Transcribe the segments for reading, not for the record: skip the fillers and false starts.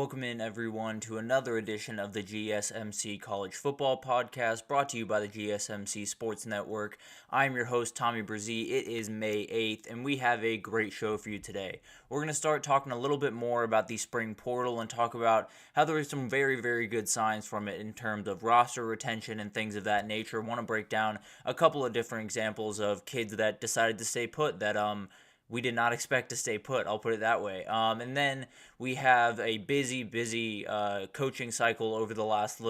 Welcome in, everyone, to another edition of the GSMC College Football Podcast, brought to you by the GSMC Sports Network. I'm your host, Tommy Brzee. It is May 8th, and we have a great show for you today. We're going to start talking a little bit more about the spring portal and talk about how there are some very, very good signs from it in terms of roster retention and things of that nature. I want to break down a couple of different examples of kids that decided to stay put that we did not expect to stay put, I'll put it that way. And then we have a busy coaching cycle over the last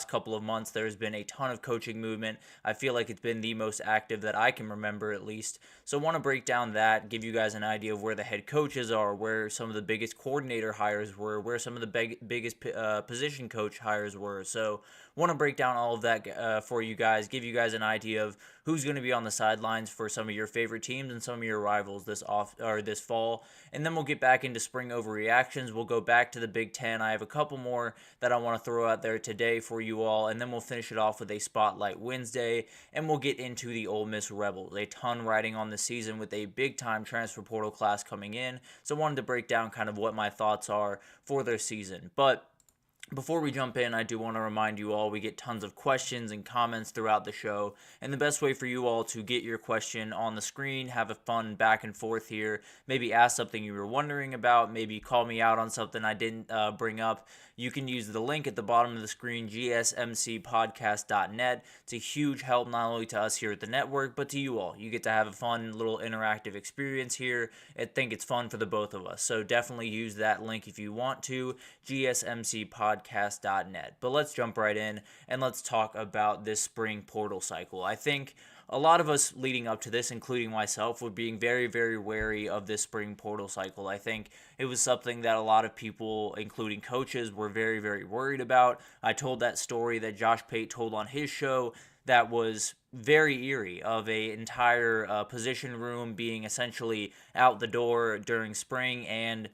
couple of months. There's been a ton of coaching movement. I feel like it's been the most active that I can remember, at least. So I want to break down that, give you guys an idea of where the head coaches are, where some of the biggest coordinator hires were, where some of the biggest position coach hires were. So I want to break down all of that for you guys, give you guys an idea of who's going to be on the sidelines for some of your favorite teams and some of your rivals this fall. And then we'll get back into spring overreactions. We'll go back to the Big Ten. I have a couple more that I want to throw out there today for you all, and then we'll finish it off with a Spotlight Wednesday, and we'll get into the Ole Miss Rebels. A ton riding on the season with a big-time transfer portal class coming in, so I wanted to break down kind of what my thoughts are for their season. But before we jump in, I do want to remind you all we get tons of questions and comments throughout the show, and the best way for you all to get your question on the screen, have a fun back and forth here, maybe ask something you were wondering about, maybe call me out on something I didn't bring up, you can use the link at the bottom of the screen, gsmcpodcast.net. It's a huge help not only to us here at the network, but to you all. You get to have a fun little interactive experience here. I think it's fun for the both of us, so definitely use that link if you want to, gsmcpodcast.net. But let's jump right in and let's talk about this spring portal cycle. I think a lot of us leading up to this, including myself, were being very, very wary of this spring portal cycle. I think it was something that a lot of people, including coaches, were very, very worried about. I told that story that Josh Pate told on his show that was very eerie, of a entire position room being essentially out the door during spring, and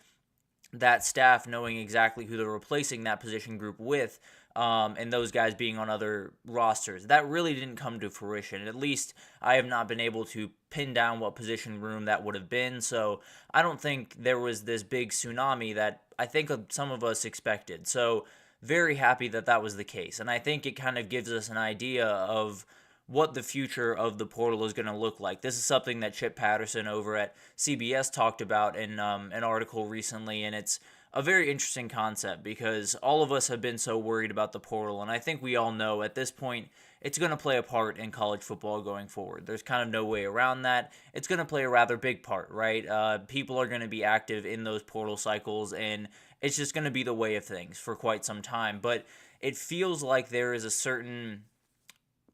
that staff knowing exactly who they're replacing that position group with, and those guys being on other rosters. That really didn't come to fruition. At least I have not been able to pin down what position room that would have been, so I don't think there was this big tsunami that I think some of us expected. So very happy that that was the case, and I think it kind of gives us an idea of what the future of the portal is going to look like. This is something that Chip Patterson over at CBS talked about in an article recently, and it's a very interesting concept because all of us have been so worried about the portal, and I think we all know at this point it's going to play a part in college football going forward. There's kind of no way around that. It's going to play a rather big part, right? People are going to be active in those portal cycles, and it's just going to be the way of things for quite some time. But it feels like there is a certain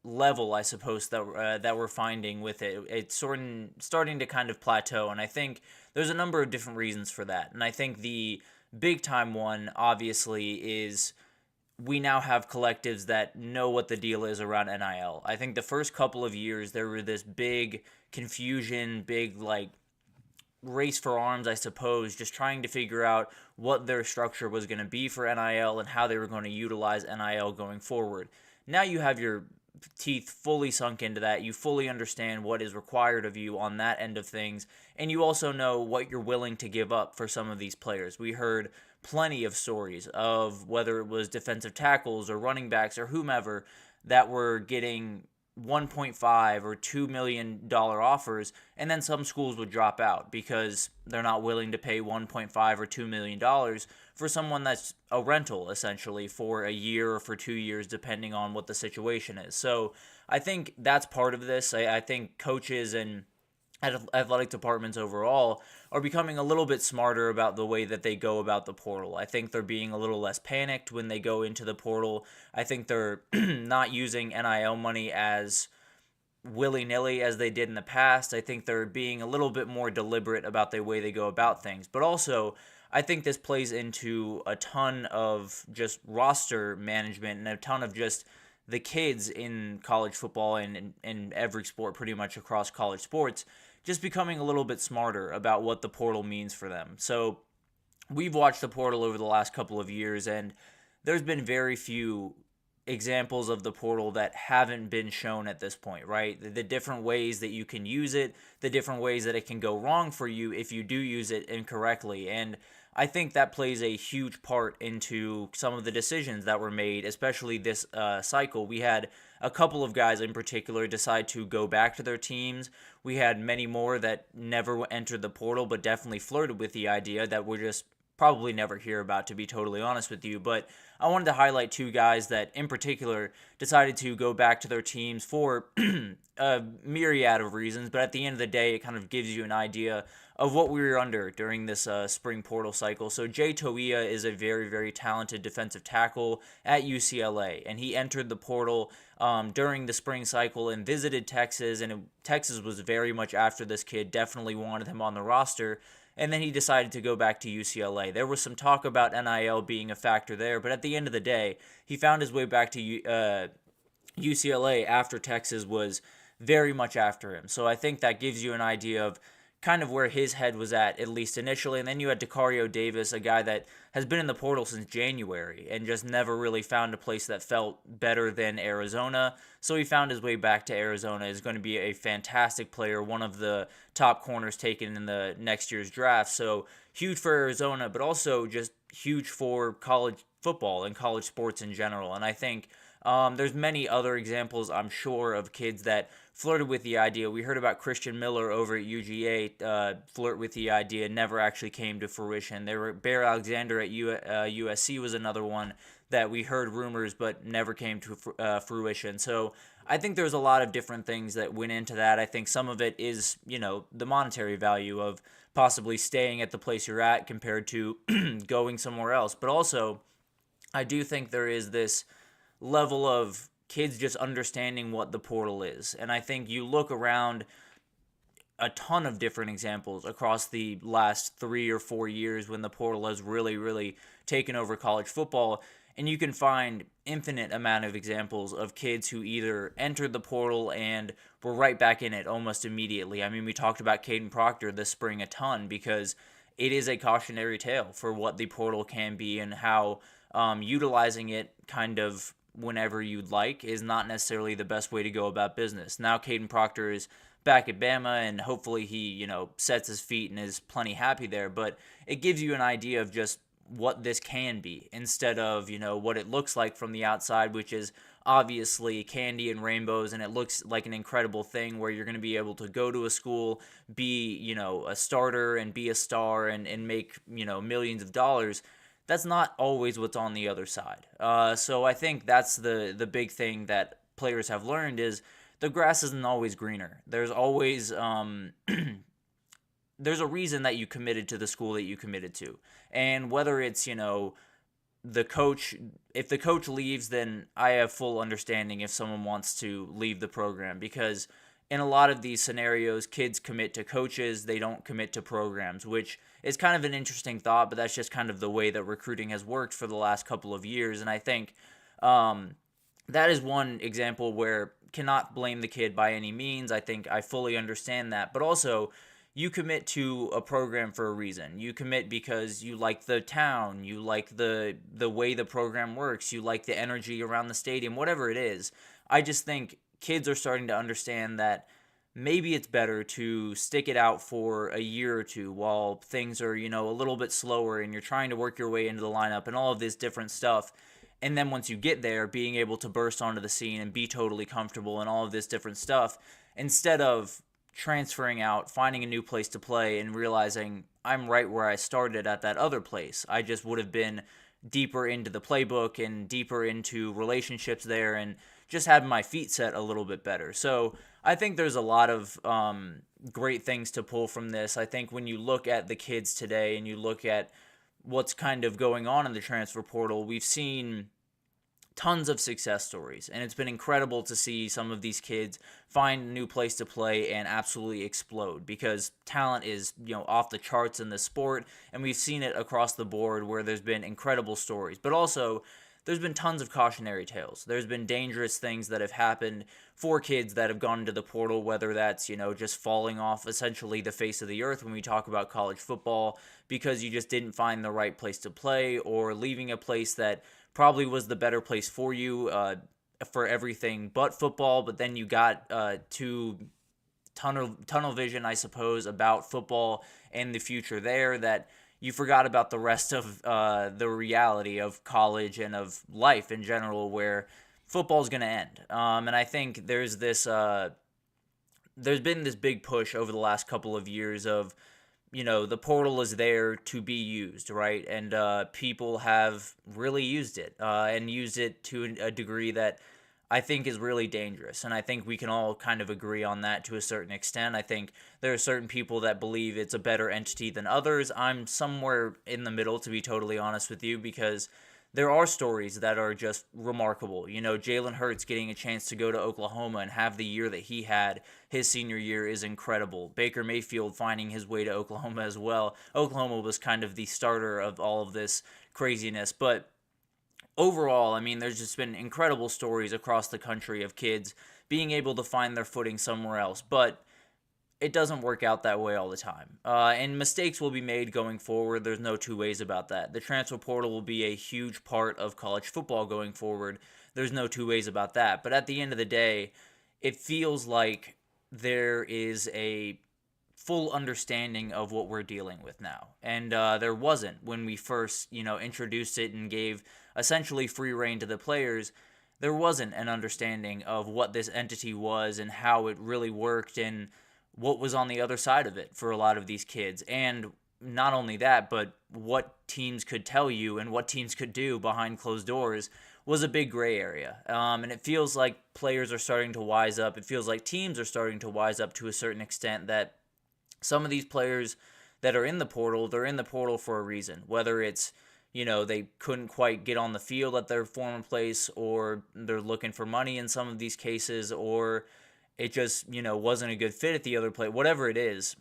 level, I suppose, that we're finding with it. It's starting to kind of plateau, and I think there's a number of different reasons for that. And I think the big time one, obviously, is we now have collectives that know what the deal is around NIL. I think the first couple of years there were this big confusion, big race for arms, I suppose, just trying to figure out what their structure was going to be for NIL and how they were going to utilize NIL going forward. Now you have your teeth fully sunk into that. You fully understand what is required of you on that end of things, and you also know what you're willing to give up for some of these players. We heard plenty of stories of whether it was defensive tackles or running backs or whomever that were getting $1.5 or $2 million offers, and then some schools would drop out because they're not willing to pay $1.5 or $2 million for someone that's a rental, essentially, for a year or for 2 years, depending on what the situation is. So I think that's part of this. I think coaches and athletic departments overall are becoming a little bit smarter about the way that they go about the portal. I think they're being a little less panicked when they go into the portal. I think they're not using NIL money as willy-nilly as they did in the past. I think they're being a little bit more deliberate about the way they go about things. But also, I think this plays into a ton of just roster management and a ton of just the kids in college football and in every sport pretty much across college sports just becoming a little bit smarter about what the portal means for them. So we've watched the portal over the last couple of years, and there's been very few examples of the portal that haven't been shown at this point, right? The different ways that you can use it, the different ways that it can go wrong for you if you do use it incorrectly. And I think that plays a huge part into some of the decisions that were made, especially this cycle. We had a couple of guys in particular decide to go back to their teams. We had many more that never entered the portal, but definitely flirted with the idea that we're just probably never hear about, to be totally honest with you. But I wanted to highlight two guys that in particular decided to go back to their teams for a myriad of reasons, but at the end of the day, it kind of gives you an idea of what we were under during this spring portal cycle. So Jay Toia is a very, very talented defensive tackle at UCLA, and he entered the portal during the spring cycle and visited Texas, and Texas was very much after this kid, definitely wanted him on the roster. And then he decided to go back to UCLA. There was some talk about NIL being a factor there, but at the end of the day, he found his way back to UCLA after Texas was very much after him. So I think that gives you an idea of kind of where his head was at least initially. And then you had Decario Davis, a guy that has been in the portal since January and just never really found a place that felt better than Arizona. So he found his way back to Arizona. Is going to be a fantastic player, one of the top corners taken in the next year's draft. So huge for Arizona, but also just huge for college football and college sports in general. And I think there's many other examples, I'm sure, of kids that flirted with the idea. We heard about Christian Miller over at UGA flirt with the idea, never actually came to fruition. There were Bear Alexander at USC was another one that we heard rumors but never came to fruition. So I think there's a lot of different things that went into that. I think some of it is, the monetary value of possibly staying at the place you're at compared to going somewhere else. But also, I do think there is this level of kids just understanding what the portal is. And I think you look around a ton of different examples across the last 3 or 4 years when the portal has really, really taken over college football, and you can find infinite amount of examples of kids who either entered the portal and were right back in it almost immediately. I mean, we talked about Caden Proctor this spring a ton because it is a cautionary tale for what the portal can be and how utilizing it kind of whenever you'd like is not necessarily the best way to go about business. Now Caden Proctor is back at Bama, and hopefully he, sets his feet and is plenty happy there, but it gives you an idea of just what this can be instead of, what it looks like from the outside, which is obviously candy and rainbows, and it looks like an incredible thing where you're going to be able to go to a school, be, a starter and be a star and make, millions of dollars. That's not always what's on the other side. So I think that's the big thing that players have learned is the grass isn't always greener. There's always there's a reason that you committed to the school that you committed to. And whether it's, the coach, if the coach leaves, then I have full understanding if someone wants to leave the program, because in a lot of these scenarios, kids commit to coaches, they don't commit to programs, which is kind of an interesting thought, but that's just kind of the way that recruiting has worked for the last couple of years. And I think that is one example where cannot blame the kid by any means. I think I fully understand that, but also you commit to a program for a reason. You commit because you like the town, you like the way the program works, you like the energy around the stadium, whatever it is. I just think kids are starting to understand that maybe it's better to stick it out for a year or two while things are, a little bit slower and you're trying to work your way into the lineup and all of this different stuff. And then once you get there, being able to burst onto the scene and be totally comfortable and all of this different stuff, instead of transferring out, finding a new place to play and realizing I'm right where I started at that other place. I just would have been deeper into the playbook and deeper into relationships there and just having my feet set a little bit better. So I think there's a lot of great things to pull from this. I think when you look at the kids today and you look at what's kind of going on in the transfer portal, we've seen tons of success stories, and it's been incredible to see some of these kids find a new place to play and absolutely explode, because talent is, off the charts in this sport, and we've seen it across the board where there's been incredible stories, but also there's been tons of cautionary tales. There's been dangerous things that have happened for kids that have gone into the portal, whether that's, just falling off essentially the face of the earth when we talk about college football because you just didn't find the right place to play, or leaving a place that probably was the better place for you for everything but football. But then you got to tunnel vision, I suppose, about football and the future there, that you forgot about the rest of the reality of college and of life in general, where football is going to end. And I think there's been this big push over the last couple of years of, the portal is there to be used, right? And people have really used it and used it to a degree that I think is really dangerous. And I think we can all kind of agree on that to a certain extent. I think there are certain people that believe it's a better entity than others. I'm somewhere in the middle, to be totally honest with you, because there are stories that are just remarkable. Jalen Hurts getting a chance to go to Oklahoma and have the year that he had his senior year is incredible. Baker Mayfield finding his way to Oklahoma as well. Oklahoma was kind of the starter of all of this craziness. But overall, I mean, there's just been incredible stories across the country of kids being able to find their footing somewhere else. But it doesn't work out that way all the time. And mistakes will be made going forward. There's no two ways about that. The transfer portal will be a huge part of college football going forward. There's no two ways about that. But at the end of the day, it feels like there is a full understanding of what we're dealing with now. And there wasn't when we first, introduced it and gave essentially free reign to the players. There wasn't an understanding of what this entity was and how it really worked and what was on the other side of it for a lot of these kids. And not only that, but what teams could tell you and what teams could do behind closed doors was a big gray area. And it feels like players are starting to wise up. It feels like teams are starting to wise up to a certain extent that some of these players that are in the portal, they're in the portal for a reason. Whether it's, they couldn't quite get on the field at their former place, or they're looking for money in some of these cases, or it just, wasn't a good fit at the other place. Whatever it is,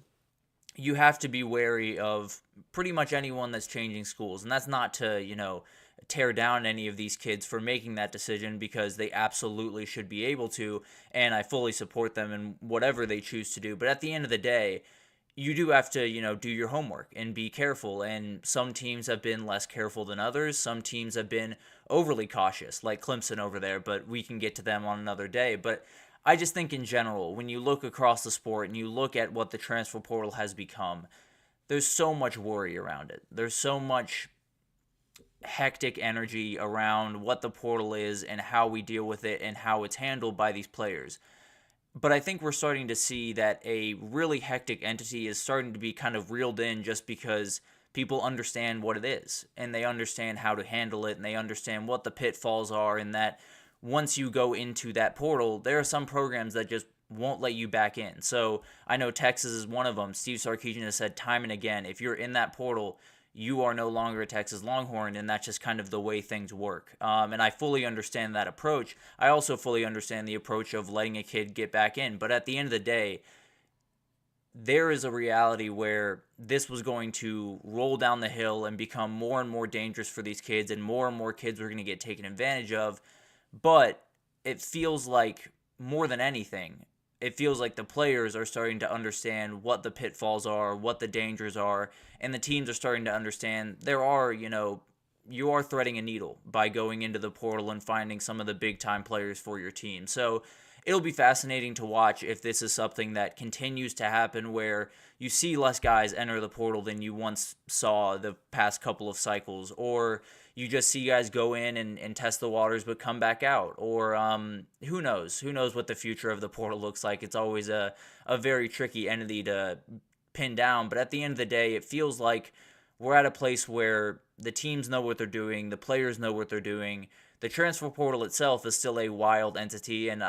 you have to be wary of pretty much anyone that's changing schools. And that's not to, tear down any of these kids for making that decision, because they absolutely should be able to. And I fully support them in whatever they choose to do. But at the end of the day, you do have to, do your homework and be careful. And some teams have been less careful than others. Some teams have been overly cautious, like Clemson over there. But we can get to them on another day. But I just think in general, when you look across the sport and you look at what the transfer portal has become, there's so much worry around it. There's so much hectic energy around what the portal is and how we deal with it and how it's handled by these players. But I think we're starting to see that a really hectic entity is starting to be kind of reeled in, just because people understand what it is and they understand how to handle it and they understand what the pitfalls are, and that once you go into that portal, there are some programs that just won't let you back in. So I know Texas is one of them. Steve Sarkisian has said time and again, if you're in that portal, you are no longer a Texas Longhorn, and that's just kind of the way things work. And I fully understand that approach. I also fully understand the approach of letting a kid get back in. But at the end of the day, there is a reality where this was going to roll down the hill and become more and more dangerous for these kids, and more kids were going to get taken advantage of. But it feels like, more than anything, it feels like the players are starting to understand what the pitfalls are, what the dangers are, and the teams are starting to understand there are, you are threading a needle by going into the portal and finding some of the big-time players for your team. So it'll be fascinating to watch if this is something that continues to happen, where you see less guys enter the portal than you once saw the past couple of cycles, or you just see guys go in and test the waters but come back out, or who knows what the future of the portal looks like. It's always a very tricky entity to pin down, but at the end of the day, it feels like we're at a place where the teams know what they're doing, the players know what they're doing. The transfer portal itself is still a wild entity, and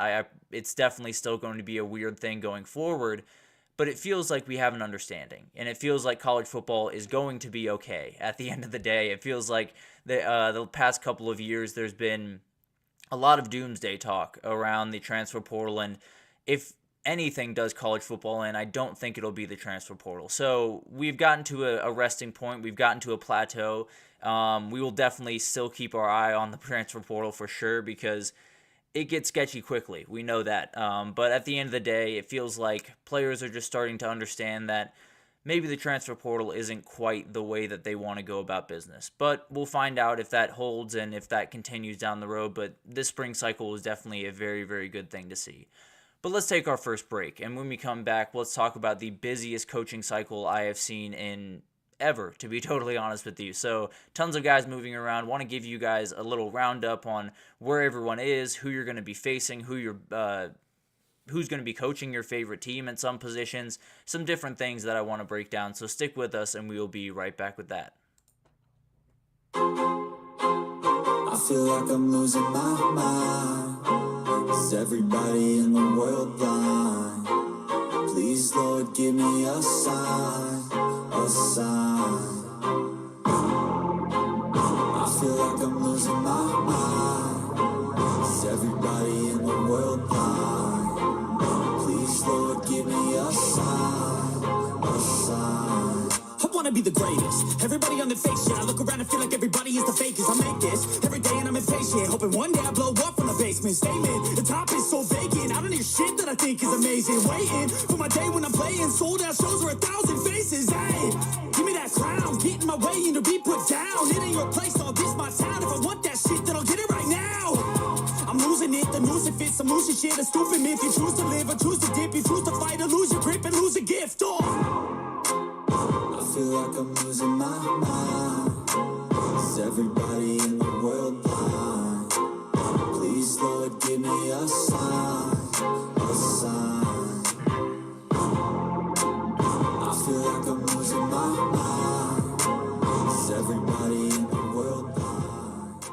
it's definitely still going to be a weird thing going forward, but it feels like we have an understanding, and it feels like college football is going to be okay at the end of the day. It feels like the past couple of years there's been a lot of doomsday talk around the transfer portal, and if anything does college football in, I don't think it'll be the transfer portal. So we've gotten to a resting point. We've gotten to a plateau. We will definitely still keep our eye on the transfer portal for sure, because it gets sketchy quickly. We know that. But at the end of the day, it feels like players are just starting to understand that maybe the transfer portal isn't quite the way that they want to go about business. But we'll find out if that holds and if that continues down the road. But this spring cycle was definitely a very, very good thing to see. But let's take our first break. And when we come back, let's talk about the busiest coaching cycle I have seen in ever, to be totally honest with you. So tons of guys moving around. Want to give you guys a little roundup on where everyone is, who you're going to be facing, who's going to be coaching your favorite team in some positions, some different things that I want to break down. So stick with us and we will be right back with that. I feel like I'm losing my mind. Is everybody in the world blind? Please, Lord, give me a sign, a sign. I feel like I'm losing my mind. Is everybody in the world blind? Please, Lord, give me a sign, a sign. I wanna be the greatest. Everybody on the fake shit. I look around and feel like everybody is the fakest. I make this every day and I'm impatient. Hoping one day I blow up from the basement. Statement, the top is so vacant. I don't hear shit that I think is amazing. Waiting for my day when I'm playing. Sold out shows where 1,000 faces. Hey, give me that crown. Get in my way and to be put down. It ain't your place, all this my town. If I want that shit, then I'll get it right now. I'm losing it, the noose it fits. I'm losing shit, a stupid myth. You choose to live or choose to dip. You choose to fight or lose your grip and lose a gift. I feel like I'm losing my mind. Is everybody in the world blind? Please, Lord, give me a sign, a sign. I feel like I'm losing my mind. Is everybody in the world blind?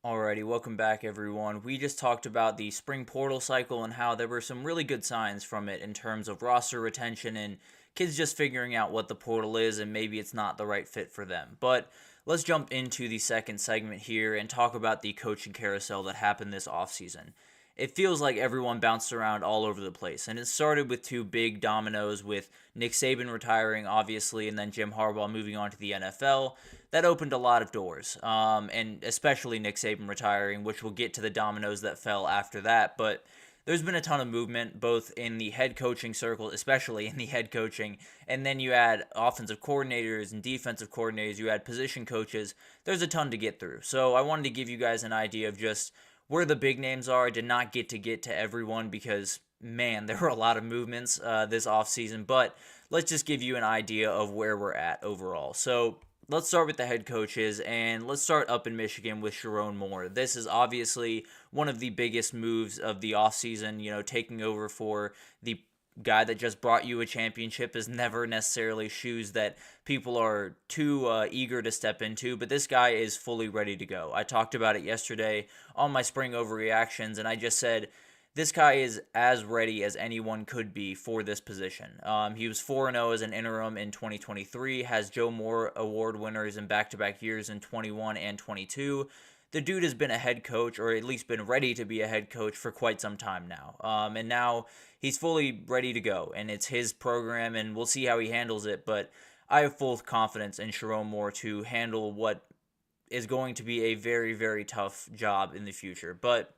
Alrighty, welcome back everyone. We just talked about the spring portal cycle and how there were some really good signs from it in terms of roster retention and kids just figuring out what the portal is and maybe it's not the right fit for them. But let's jump into the second segment here and talk about the coaching carousel that happened this offseason. It feels like everyone bounced around all over the place, and it started with two big dominoes with Nick Saban retiring, obviously, and then Jim Harbaugh moving on to the NFL. That opened a lot of doors, and especially Nick Saban retiring, which we'll get to the dominoes that fell after that, but there's been a ton of movement, both in the head coaching circle, especially in the head coaching, and then you add offensive coordinators and defensive coordinators, you add position coaches. There's a ton to get through. So I wanted to give you guys an idea of just where the big names are. I did not get to everyone because, man, there were a lot of movements this offseason, but let's just give you an idea of where we're at overall. So let's start with the head coaches, and let's start up in Michigan with Sherrone Moore. This is obviously one of the biggest moves of the offseason. Taking over for the guy that just brought you a championship is never necessarily shoes that people are too eager to step into, but this guy is fully ready to go. I talked about it yesterday on my spring overreactions, and I just said, this guy is as ready as anyone could be for this position. He was 4-0 as an interim in 2023, has Joe Moore Award winners in back-to-back years in 21 and 22. The dude has been a head coach, or at least been ready to be a head coach for quite some time now. And now he's fully ready to go, and it's his program, and we'll see how he handles it. But I have full confidence in Sherrone Moore to handle what is going to be a very, very tough job in the future. But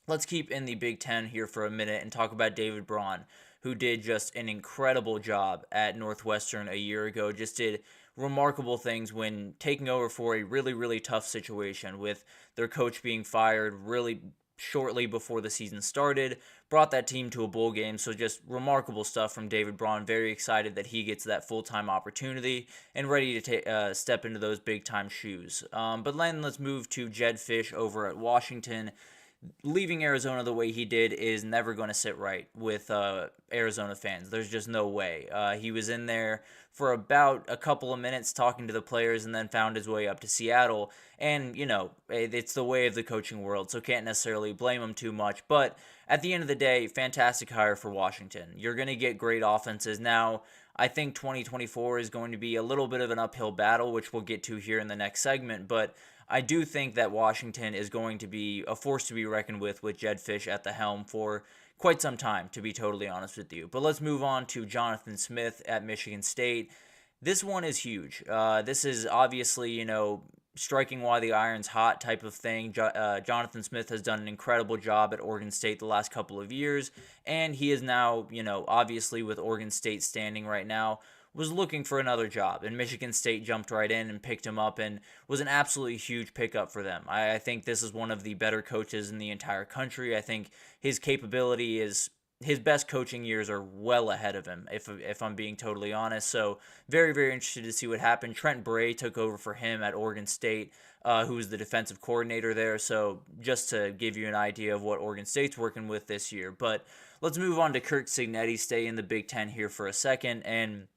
let's keep in the Big Ten here for a minute and talk about David Braun, who did just an incredible job at Northwestern a year ago. Just did remarkable things when taking over for a really, really tough situation with their coach being fired really shortly before the season started, brought that team to a bowl game. So just remarkable stuff from David Braun. Very excited that he gets that full-time opportunity and ready to step into those big-time shoes. But then let's move to Jedd Fisch over at Washington. Leaving Arizona the way he did is never going to sit right with Arizona fans. There's just no way. He was in there for about a couple of minutes talking to the players and then found his way up to Seattle. And, it's the way of the coaching world, so can't necessarily blame him too much. But at the end of the day, fantastic hire for Washington. You're going to get great offenses. Now, I think 2024 is going to be a little bit of an uphill battle, which we'll get to here in the next segment, but I do think that Washington is going to be a force to be reckoned with Jedd Fisch at the helm for quite some time, to be totally honest with you. But let's move on to Jonathan Smith at Michigan State. This one is huge. This is obviously, striking while the iron's hot type of thing. Jonathan Smith has done an incredible job at Oregon State the last couple of years, and he is now, obviously with Oregon State standing right now, was looking for another job, and Michigan State jumped right in and picked him up and was an absolutely huge pickup for them. I think this is one of the better coaches in the entire country. I think his capability is his best coaching years are well ahead of him, if I'm being totally honest. So very, very interested to see what happened. Trent Bray took over for him at Oregon State, who was the defensive coordinator there. So just to give you an idea of what Oregon State's working with this year. But let's move on to Kirk Cignetti, stay in the Big Ten here for a second. And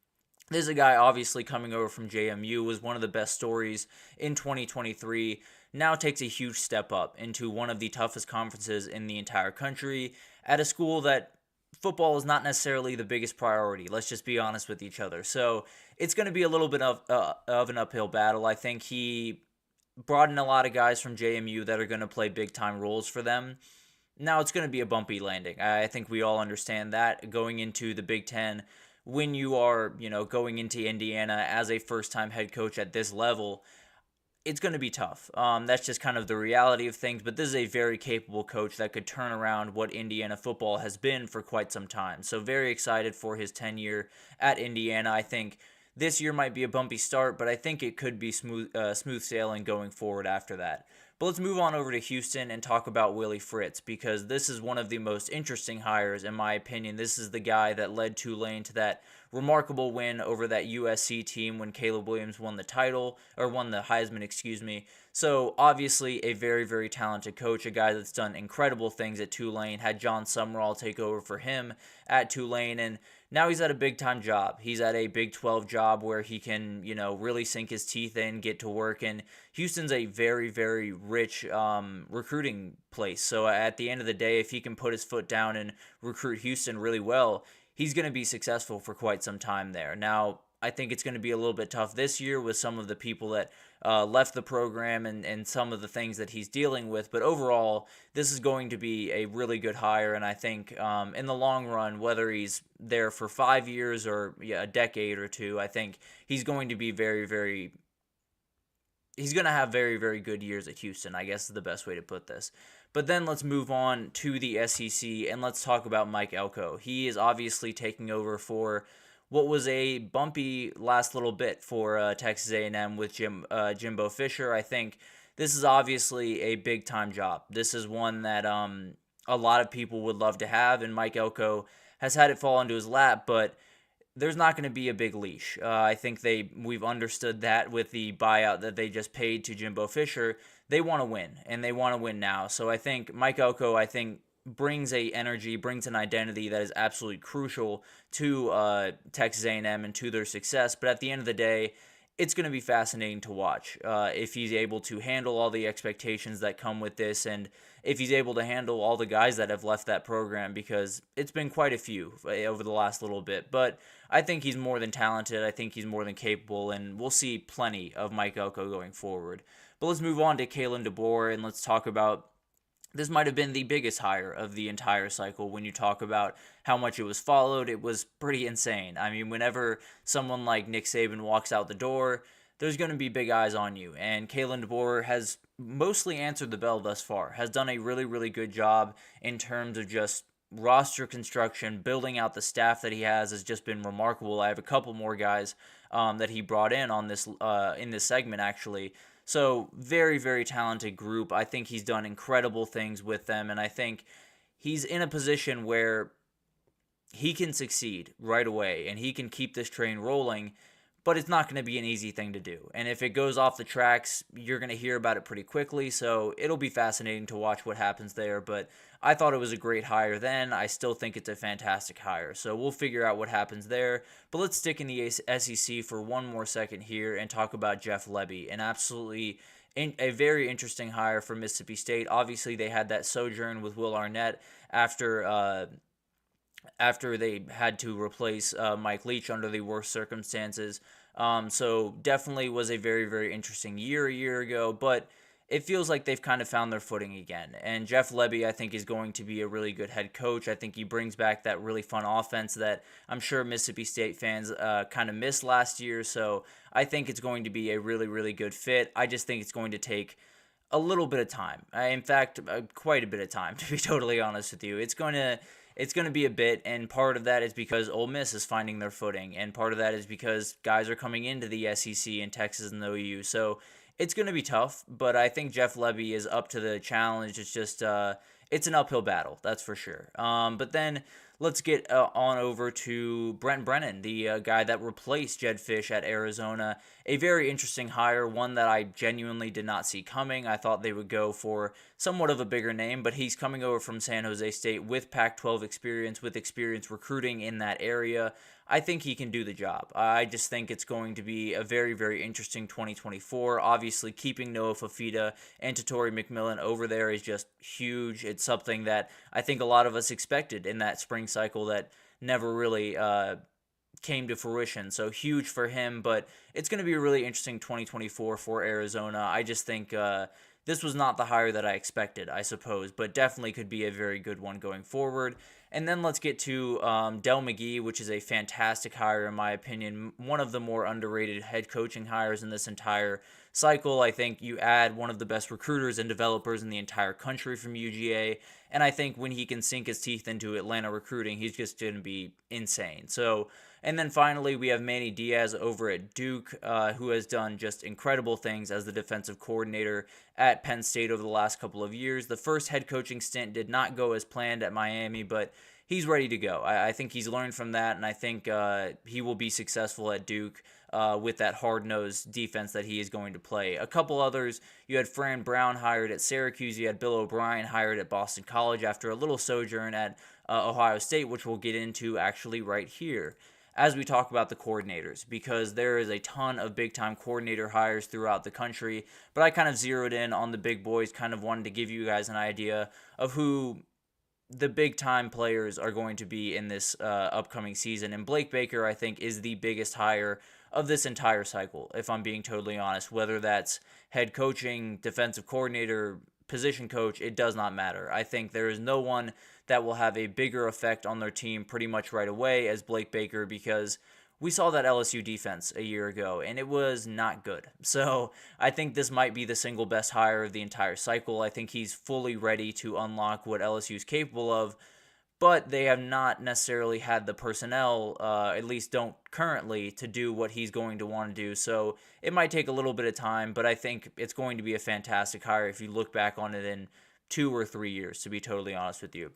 this is a guy obviously coming over from JMU, was one of the best stories in 2023, now takes a huge step up into one of the toughest conferences in the entire country at a school that football is not necessarily the biggest priority. Let's just be honest with each other. So it's going to be a little bit of an uphill battle. I think he brought in a lot of guys from JMU that are going to play big time roles for them. Now it's going to be a bumpy landing. I think we all understand that going into the Big Ten. When you are, going into Indiana as a first-time head coach at this level, it's going to be tough. That's just kind of the reality of things, but this is a very capable coach that could turn around what Indiana football has been for quite some time. So very excited for his tenure at Indiana. I think this year might be a bumpy start, but I think it could be smooth sailing going forward after that. But let's move on over to Houston and talk about Willie Fritz, because this is one of the most interesting hires, in my opinion. This is the guy that led Tulane to that remarkable win over that USC team when Caleb Williams won the Heisman, excuse me. So obviously a very, very talented coach, a guy that's done incredible things at Tulane, had John Sumrall take over for him at Tulane, and now he's at a big-time job. He's at a Big 12 job where he can, really sink his teeth in, get to work. And Houston's a very, very rich recruiting place. So at the end of the day, if he can put his foot down and recruit Houston really well, he's going to be successful for quite some time there. Now, I think it's going to be a little bit tough this year with some of the people that left the program and some of the things that he's dealing with. But overall, this is going to be a really good hire. And I think in the long run, whether he's there for 5 years or a decade or two, I think he's going to be he's going to have very, very good years at Houston, I guess is the best way to put this. But then let's move on to the SEC and let's talk about Mike Elko. He is obviously taking over for what was a bumpy last little bit for Texas A&M with Jimbo Fisher. I think this is obviously a big-time job. This is one that a lot of people would love to have, and Mike Elko has had it fall into his lap, but there's not going to be a big leash. I think we've understood that with the buyout that they just paid to Jimbo Fisher. They want to win, and they want to win now. So I think Mike Elko, brings an identity that is absolutely crucial to Texas A&M and to their success. But at the end of the day, it's going to be fascinating to watch if he's able to handle all the expectations that come with this, and if he's able to handle all the guys that have left that program, because it's been quite a few over the last little bit. But I think he's more than talented. I think he's more than capable, and we'll see plenty of Mike Elko going forward. But let's move on to Kalen DeBoer, and let's talk about this might have been the biggest hire of the entire cycle. When you talk about how much it was followed, it was pretty insane. I mean, whenever someone like Nick Saban walks out the door, there's going to be big eyes on you. And Kalen DeBoer has mostly answered the bell thus far, has done a really, really good job in terms of just roster construction, building out the staff that he has just been remarkable. I have a couple more guys that he brought in this segment, actually. So very, very talented group. I think he's done incredible things with them, and I think he's in a position where he can succeed right away, and he can keep this train rolling, but it's not going to be an easy thing to do. And if it goes off the tracks, you're going to hear about it pretty quickly, so it'll be fascinating to watch what happens there. But I thought it was a great hire then. I still think it's a fantastic hire, so we'll figure out what happens there. But let's stick in the SEC for one more second here and talk about Jeff Lebby, a very interesting hire for Mississippi State. Obviously, they had that sojourn with Will Arnett after they had to replace Mike Leach under the worst circumstances. So definitely was a very, very interesting year a year ago, but it feels like they've kind of found their footing again. And Jeff Lebby, I think, is going to be a really good head coach. I think he brings back that really fun offense that I'm sure Mississippi State fans kind of missed last year. So I think it's going to be a really, really good fit. I just think it's going to take a little bit of time. In fact, quite a bit of time, to be totally honest with you. It's going to be a bit, and part of that is because Ole Miss is finding their footing, and part of that is because guys are coming into the SEC and Texas and the OU. So it's going to be tough, but I think Jeff Lebby is up to the challenge. It's just it's an uphill battle, that's for sure. But then let's get on over to Brent Brennan, the guy that replaced Jed Fish at Arizona. A very interesting hire, one that I genuinely did not see coming. I thought they would go for somewhat of a bigger name, but he's coming over from San Jose State with Pac-12 experience, with experience recruiting in that area. I think he can do the job. I just think it's going to be a very, very interesting 2024. Obviously, keeping Noah Fafita and Tatori McMillan over there is just huge. It's something that I think a lot of us expected in that spring cycle that never really came to fruition. So huge for him, but it's going to be a really interesting 2024 for Arizona. I just think this was not the hire that I expected, I suppose, but definitely could be a very good one going forward. And then let's get to Del McGee, which is a fantastic hire in my opinion. One of the more underrated head coaching hires in this entire cycle. I think you add one of the best recruiters and developers in the entire country from UGA. And I think when he can sink his teeth into Atlanta recruiting, he's just going to be insane. So, and then finally, we have Manny Diaz over at Duke, who has done just incredible things as the defensive coordinator at Penn State over the last couple of years. The first head coaching stint did not go as planned at Miami, but he's ready to go. I think he's learned from that, and I think he will be successful at Duke with that hard-nosed defense that he is going to play. A couple others, you had Fran Brown hired at Syracuse. You had Bill O'Brien hired at Boston College after a little sojourn at Ohio State, which we'll get into actually right here as we talk about the coordinators, because there is a ton of big-time coordinator hires throughout the country, but I kind of zeroed in on the big boys, kind of wanted to give you guys an idea of who the big-time players are going to be in this upcoming season. And Blake Baker, I think, is the biggest hire of this entire cycle, if I'm being totally honest. Whether that's head coaching, defensive coordinator, position coach, it does not matter. I think there is no one that will have a bigger effect on their team pretty much right away as Blake Baker, because we saw that LSU defense a year ago, and it was not good. So I think this might be the single best hire of the entire cycle. I think he's fully ready to unlock what LSU is capable of, but they have not necessarily had the personnel, at least don't currently, to do what he's going to want to do. So it might take a little bit of time, but I think it's going to be a fantastic hire if you look back on it in 2 or 3 years, to be totally honest with you.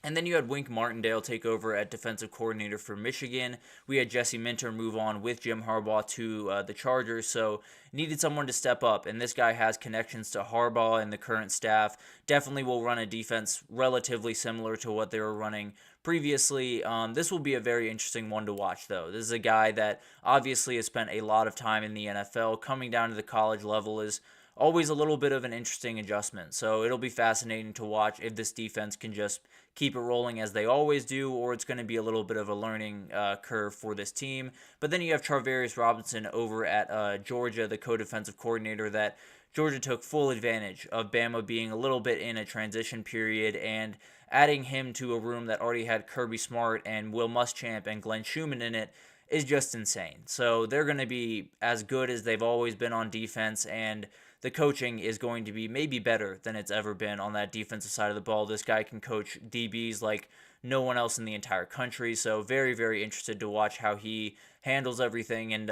And then you had Wink Martindale take over at defensive coordinator for Michigan. We had Jesse Minter move on with Jim Harbaugh to the Chargers, so needed someone to step up. And this guy has connections to Harbaugh and the current staff. Definitely will run a defense relatively similar to what they were running previously. This will be a very interesting one to watch, though. This is a guy that obviously has spent a lot of time in the NFL. Coming down to the college level is always a little bit of an interesting adjustment. So it'll be fascinating to watch if this defense can just keep it rolling as they always do, or it's going to be a little bit of a learning curve for this team. But then you have Charvarius Robinson over at Georgia, the co-defensive coordinator, that Georgia took full advantage of Bama being a little bit in a transition period, and adding him to a room that already had Kirby Smart and Will Muschamp and Glenn Schumann in it is just insane. So they're going to be as good as they've always been on defense, and the coaching is going to be maybe better than it's ever been on that defensive side of the ball. This guy can coach DBs like no one else in the entire country, so very, very interested to watch how he handles everything, and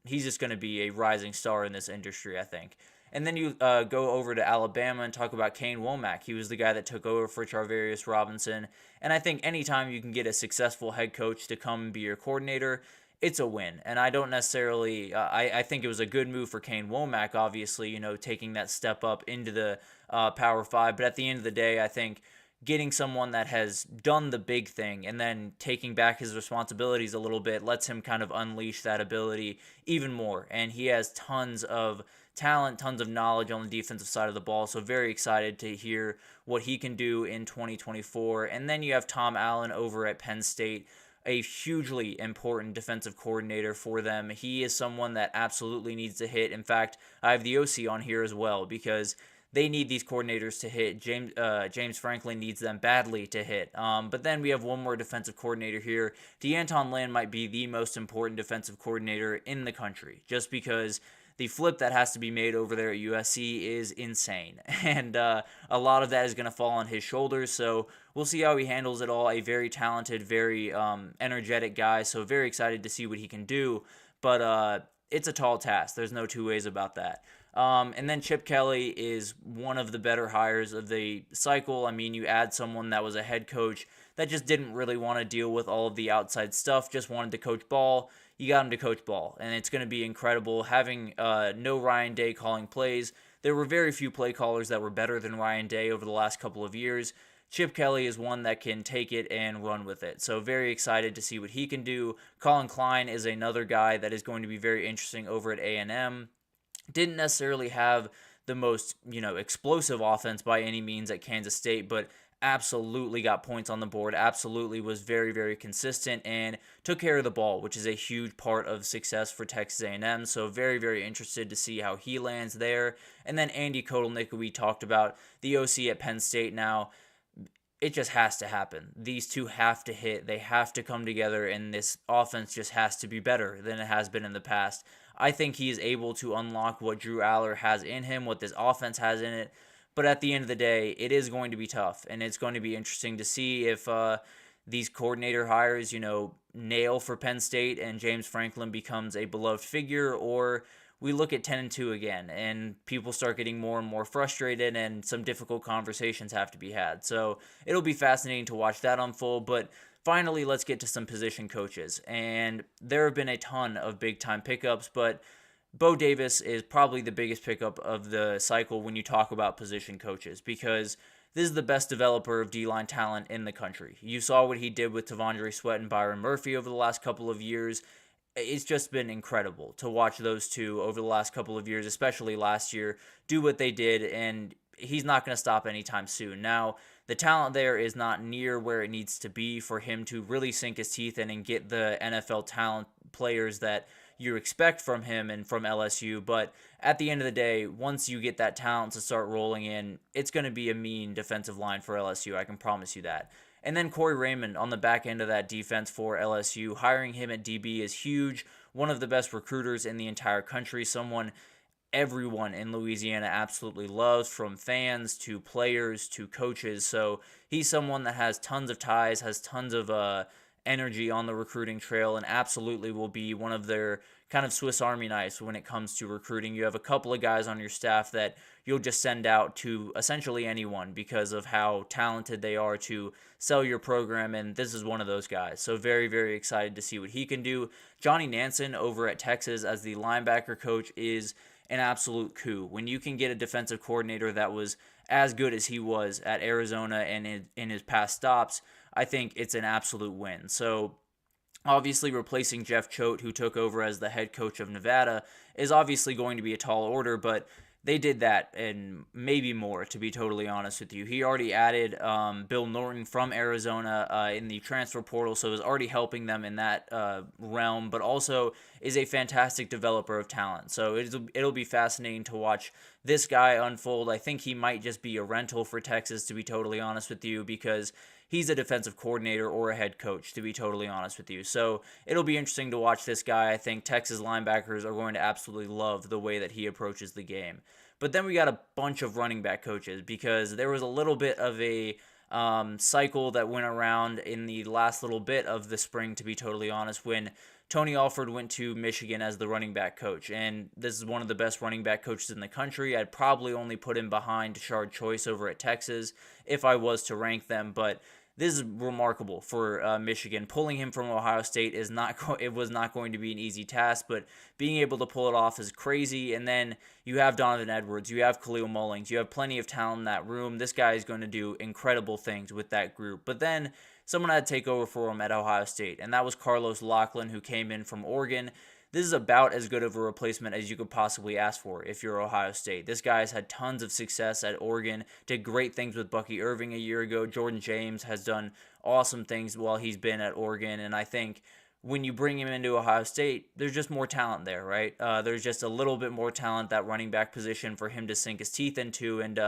he's just going to be a rising star in this industry, I think. And then you go over to Alabama and talk about Kane Womack. He was the guy that took over for Charvarius Robinson, and I think anytime you can get a successful head coach to come and be your coordinator, it's a win. And I don't necessarily, I think it was a good move for Kane Womack, obviously, taking that step up into the Power 5. But at the end of the day, I think getting someone that has done the big thing and then taking back his responsibilities a little bit lets him kind of unleash that ability even more. And he has tons of talent, tons of knowledge on the defensive side of the ball. So very excited to hear what he can do in 2024. And then you have Tom Allen over at Penn State. a hugely important defensive coordinator for them. He is someone that absolutely needs to hit. In fact, I have the OC on here as well because they need these coordinators to hit. James Franklin needs them badly to hit. But then we have one more defensive coordinator here. DeAnton Lynn might be the most important defensive coordinator in the country, just because the flip that has to be made over there at USC is insane. And a lot of that is going to fall on his shoulders. So we'll see how he handles it all. A very talented, very energetic guy. So very excited to see what he can do. But it's a tall task. There's no two ways about that. And then Chip Kelly is one of the better hires of the cycle. I mean, you add someone that was a head coach that just didn't really want to deal with all of the outside stuff, just wanted to coach ball. You got him to coach ball, and it's going to be incredible. Having no Ryan Day calling plays, there were very few play callers that were better than Ryan Day over the last couple of years. Chip Kelly is one that can take it and run with it. So very excited to see what he can do. Colin Klein is another guy that is going to be very interesting over at A&M. Didn't necessarily have the most, explosive offense by any means at Kansas State, but absolutely got points on the board, absolutely was very, very consistent, and took care of the ball, which is a huge part of success for Texas A&M. So very, very interested to see how he lands there. And then Andy Kotelnick, who we talked about, the OC at Penn State now. It just has to happen. These two have to hit. They have to come together, and this offense just has to be better than it has been in the past. I think he is able to unlock what Drew Aller has in him, what this offense has in it. But at the end of the day, it is going to be tough, and it's going to be interesting to see if these coordinator hires, nail for Penn State and James Franklin becomes a beloved figure, or we look at 10-2 again, and people start getting more and more frustrated, and some difficult conversations have to be had. So it'll be fascinating to watch that unfold, but finally, let's get to some position coaches. And there have been a ton of big-time pickups, but Bo Davis is probably the biggest pickup of the cycle when you talk about position coaches, because this is the best developer of D-line talent in the country. You saw what he did with Tavondre Sweat and Byron Murphy over the last couple of years. It's just been incredible to watch those two over the last couple of years, especially last year, do what they did, and he's not going to stop anytime soon. Now, the talent there is not near where it needs to be for him to really sink his teeth in and get the NFL talent players that you expect from him and from LSU, but at the end of the day, once you get that talent to start rolling in, it's going to be a mean defensive line for LSU, I can promise you that. And then Corey Raymond on the back end of that defense for LSU, hiring him at DB is huge, one of the best recruiters in the entire country, someone everyone in Louisiana absolutely loves, from fans to players to coaches, so he's someone that has tons of ties, has tons of energy on the recruiting trail, and absolutely will be one of their kind of Swiss Army knives when it comes to recruiting. You have a couple of guys on your staff that you'll just send out to essentially anyone because of how talented they are to sell your program, and this is one of those guys. So very, very excited to see what he can do. Johnny Nansen over at Texas as the linebacker coach is an absolute coup. When you can get a defensive coordinator that was as good as he was at Arizona and in his past stops, I think it's an absolute win. So obviously replacing Jeff Choate, who took over as the head coach of Nevada, is obviously going to be a tall order, but they did that and maybe more, to be totally honest with you. He already added Bill Norton from Arizona in the transfer portal, so is already helping them in that realm, but also is a fantastic developer of talent. So it'll be fascinating to watch this guy unfold. I think he might just be a rental for Texas, to be totally honest with you, because he's a defensive coordinator or a head coach, to be totally honest with you. So it'll be interesting to watch this guy. I think Texas linebackers are going to absolutely love the way that he approaches the game. But then we got a bunch of running back coaches, because there was a little bit of a cycle that went around in the last little bit of the spring, to be totally honest, when Tony Alford went to Michigan as the running back coach, and this is one of the best running back coaches in the country. I'd probably only put him behind Tashard Choice over at Texas if I was to rank them, but this is remarkable for Michigan. Pulling him from Ohio State is it was not going to be an easy task, but being able to pull it off is crazy. And then you have Donovan Edwards, you have Khalil Mullings, you have plenty of talent in that room. This guy is going to do incredible things with that group. But then someone had to take over for him at Ohio State, and that was Carlos Lachlan, who came in from Oregon. this is about as good of a replacement as you could possibly ask for if you're Ohio State. This guy's had tons of success at Oregon, did great things with Bucky Irving a year ago. Jordan James has done awesome things while he's been at Oregon, and I think when you bring him into Ohio State, there's just more talent there, right? There's just a little bit more talent, that running back position for him to sink his teeth into, and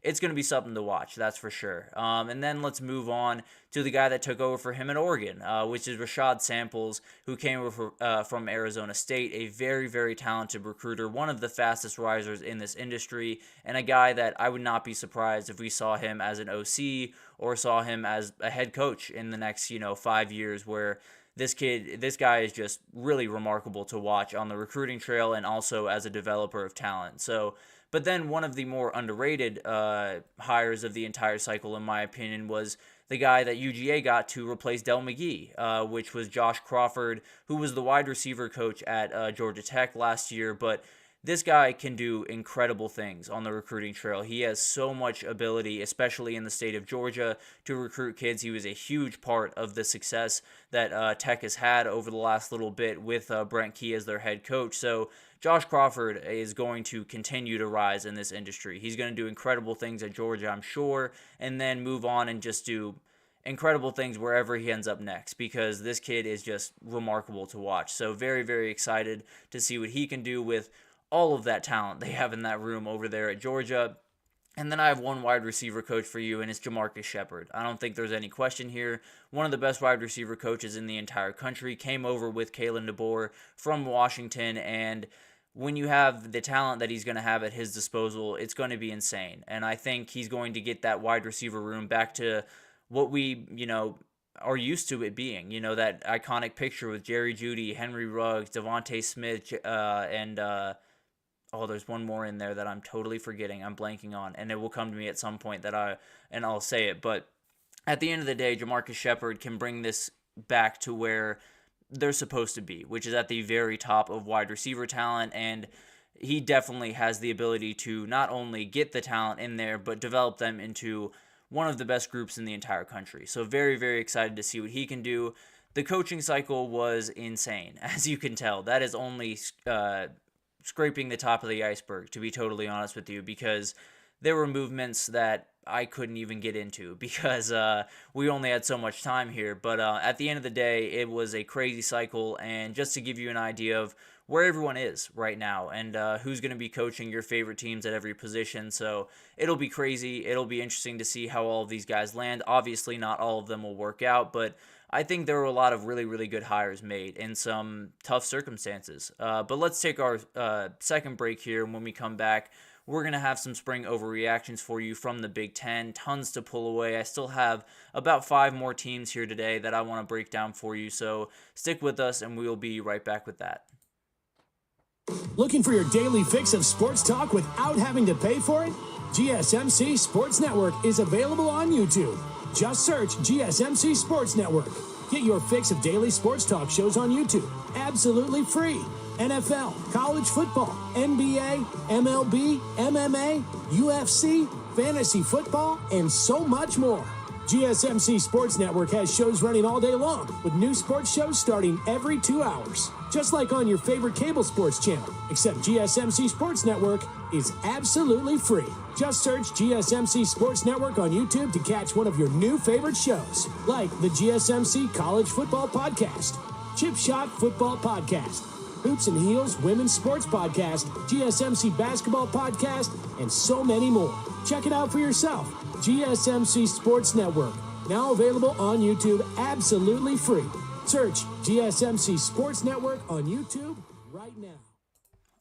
it's going to be something to watch, that's for sure. And then let's move on to the guy that took over for him in Oregon, which is Rashad Samples, who came over from Arizona State, a very, very talented recruiter, one of the fastest risers in this industry, and a guy that I would not be surprised if we saw him as an OC or saw him as a head coach in the next, 5 years, where this guy is just really remarkable to watch on the recruiting trail and also as a developer of talent. So, but then one of the more underrated hires of the entire cycle, in my opinion, was the guy that UGA got to replace Del McGee, which was Josh Crawford, who was the wide receiver coach at Georgia Tech last year, but this guy can do incredible things on the recruiting trail. He has so much ability, especially in the state of Georgia, to recruit kids. He was a huge part of the success that Tech has had over the last little bit with Brent Key as their head coach. So Josh Crawford is going to continue to rise in this industry. He's going to do incredible things at Georgia, I'm sure, and then move on and just do incredible things wherever he ends up next, because this kid is just remarkable to watch. So very, very excited to see what he can do with all of that talent they have in that room over there at Georgia. And then I have one wide receiver coach for you, and it's Jamarcus Shepard. I don't think there's any question here. One of the best wide receiver coaches in the entire country, came over with Kalen DeBoer from Washington, and when you have the talent that he's going to have at his disposal, it's going to be insane. And I think he's going to get that wide receiver room back to what we, are used to it being, that iconic picture with Jerry Jeudy, Henry Ruggs, Devontae Smith, and there's one more in there that I'm totally forgetting. I'm blanking on, and it will come to me at some point and I'll say it. But at the end of the day, Jamarcus Shepard can bring this back to where they're supposed to be, which is at the very top of wide receiver talent, and he definitely has the ability to not only get the talent in there, but develop them into one of the best groups in the entire country. So very, very excited to see what he can do. The coaching cycle was insane, as you can tell. That is only scraping the top of the iceberg, to be totally honest with you, because there were movements that I couldn't even get into because we only had so much time here. But at the end of the day, it was a crazy cycle, and just to give you an idea of where everyone is right now and who's going to be coaching your favorite teams at every position. So it'll be crazy. It'll be interesting to see how all of these guys land. Obviously, not all of them will work out, but I think there were a lot of really, really good hires made in some tough circumstances. But let's take our second break here, and when we come back, we're going to have some spring overreactions for you from the Big Ten. Tons to pull away. I still have about 5 more teams here today that I want to break down for you, so stick with us, and we'll be right back with that. Looking for your daily fix of sports talk without having to pay for it? GSMC Sports Network is available on YouTube. Just search GSMC Sports Network. Get your fix of daily sports talk shows on YouTube, absolutely free. NFL, college football, NBA, MLB, MMA, UFC, fantasy football, and so much more. GSMC Sports Network has shows running all day long, with new sports shows starting every 2 hours. Just like on your favorite cable sports channel, except GSMC Sports Network is absolutely free. Just search GSMC Sports Network on YouTube to catch one of your new favorite shows, like the GSMC College Football Podcast, Chip Shot Football Podcast, Hoops and Heels Women's Sports Podcast, GSMC Basketball Podcast, and so many more. Check it out for yourself. GSMC Sports Network, now available on YouTube absolutely free. Search GSMC Sports Network on YouTube right now.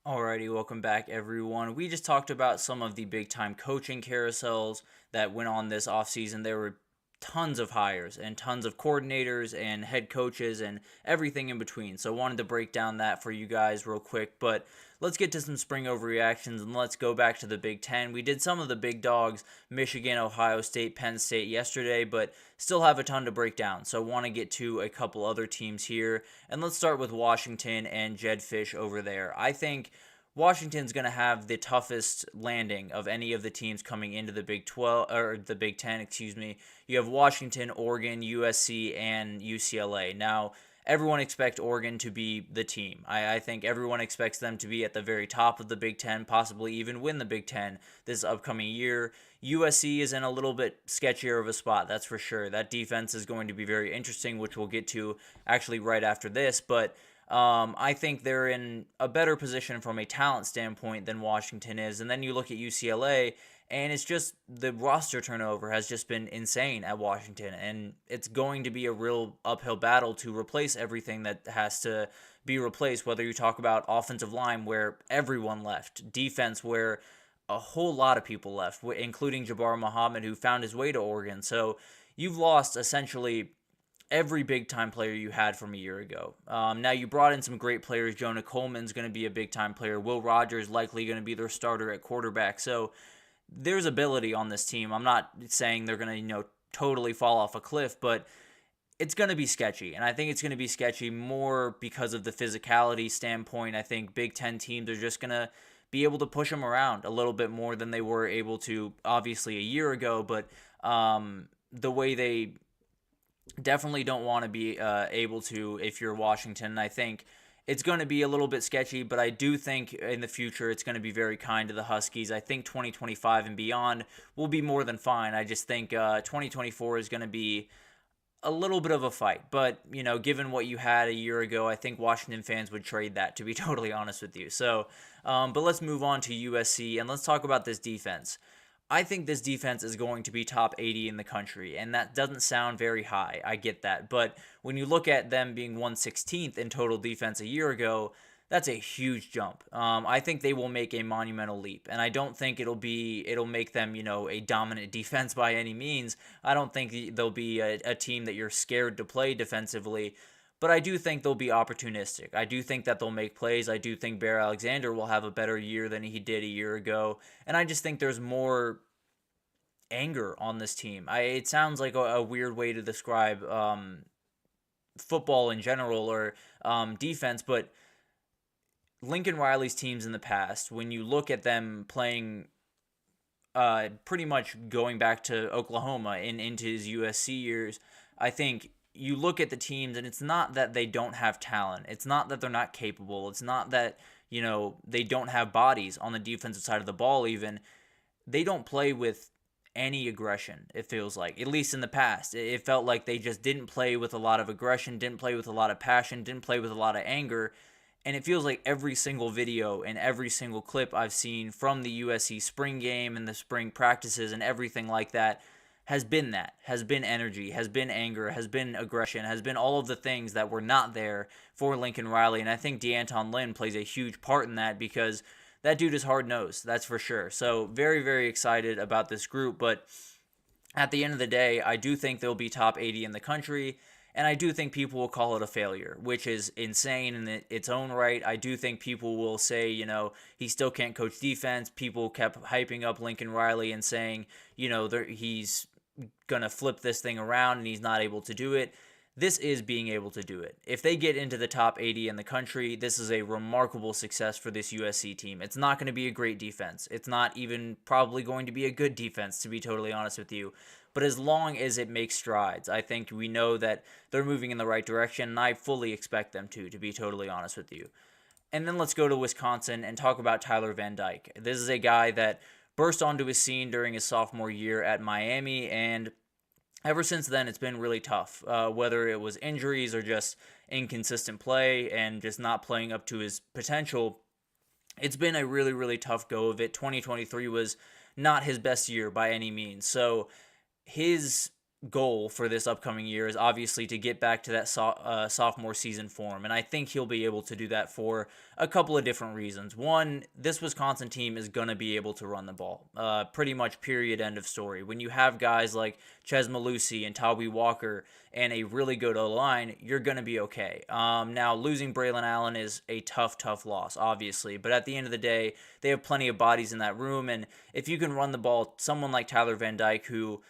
Alrighty, welcome back everyone. We just talked about some of the big time coaching carousels that went on this offseason. There were tons of hires and tons of coordinators and head coaches and everything in between. So I wanted to break down that for you guys real quick, but let's get to some spring overreactions and let's go back to the Big Ten. We did some of the big dogs, Michigan, Ohio State, Penn State yesterday, but still have a ton to break down. So I want to get to a couple other teams here, and let's start with Washington and Jedd Fisch over there. I think Washington's going to have the toughest landing of any of the teams coming into the Big 12 or the Big 10, excuse me. You have Washington, Oregon, USC, and UCLA. Now, everyone expects Oregon to be the team. I think everyone expects them to be at the very top of the Big Ten, possibly even win the Big Ten this upcoming year. USC is in a little bit sketchier of a spot, that's for sure. That defense is going to be very interesting, which we'll get to actually right after this. But I think they're in a better position from a talent standpoint than Washington is. And then you look at UCLA, and it's just the roster turnover has just been insane at Washington. And it's going to be a real uphill battle to replace everything that has to be replaced, whether you talk about offensive line where everyone left, defense where a whole lot of people left, including Jabbar Muhammad, who found his way to Oregon. So you've lost essentially every big-time player you had from a year ago. Now, you brought in some great players. Jonah Coleman's going to be a big-time player. Will Rogers likely going to be their starter at quarterback. So there's ability on this team. I'm not saying they're going to, totally fall off a cliff, but it's going to be sketchy. And I think it's going to be sketchy more because of the physicality standpoint. I think Big Ten teams are just going to be able to push them around a little bit more than they were able to, obviously, a year ago. But the way they definitely don't want to be able to if you're Washington. I think it's going to be a little bit sketchy, but I do think in the future it's going to be very kind to the Huskies. I think 2025 and beyond will be more than fine. I just think 2024 is going to be a little bit of a fight. But, given what you had a year ago, I think Washington fans would trade that, to be totally honest with you. So, but let's move on to USC, and let's talk about this defense. I think this defense is going to be top 80 in the country, and that doesn't sound very high. I get that. But when you look at them being 116th in total defense a year ago, that's a huge jump. I think they will make a monumental leap, and I don't think it'll make them, a dominant defense by any means. I don't think they'll be a team that you're scared to play defensively, but I do think they'll be opportunistic. I do think that they'll make plays. I do think Bear Alexander will have a better year than he did a year ago, and I just think there's more anger on this team. It sounds like a weird way to describe football in general or defense, but Lincoln Riley's teams in the past, when you look at them playing pretty much going back to Oklahoma into his USC years, I think you look at the teams and it's not that they don't have talent. It's not that they're not capable. It's not that, they don't have bodies on the defensive side of the ball even. They don't play with any aggression, it feels like, at least in the past. It felt like they just didn't play with a lot of aggression, didn't play with a lot of passion, didn't play with a lot of anger. And it feels like every single video and every single clip I've seen from the USC spring game and the spring practices and everything like that has been energy, has been anger, has been aggression, has been all of the things that were not there for Lincoln Riley. And I think DeAnton Lynn plays a huge part in that because that dude is hard-nosed, that's for sure. So very, very excited about this group. But at the end of the day, I do think they'll be top 80 in the country. And I do think people will call it a failure, which is insane in its own right. I do think people will say, he still can't coach defense. People kept hyping up Lincoln Riley and saying, he's going to flip this thing around and he's not able to do it. This is being able to do it. If they get into the top 80 in the country, this is a remarkable success for this USC team. It's not going to be a great defense. It's not even probably going to be a good defense, to be totally honest with you. But as long as it makes strides, I think we know that they're moving in the right direction, and I fully expect them to be totally honest with you. And then let's go to Wisconsin and talk about Tyler Van Dyke. This is a guy that burst onto his scene during his sophomore year at Miami, and ever since then, it's been really tough, whether it was injuries or just inconsistent play and just not playing up to his potential. It's been a really, really tough go of it. 2023 was not his best year by any means. So his goal for this upcoming year is obviously to get back to that sophomore season form, and I think he'll be able to do that for a couple of different reasons. One, this Wisconsin team is going to be able to run the ball, pretty much period, end of story. When you have guys like Ches Malusi and Tawee Walker and a really good O-line, you're going to be okay. Now, losing Braylon Allen is a tough loss, obviously, but at the end of the day, they have plenty of bodies in that room, and if you can run the ball, someone like Tyler Van Dyke, who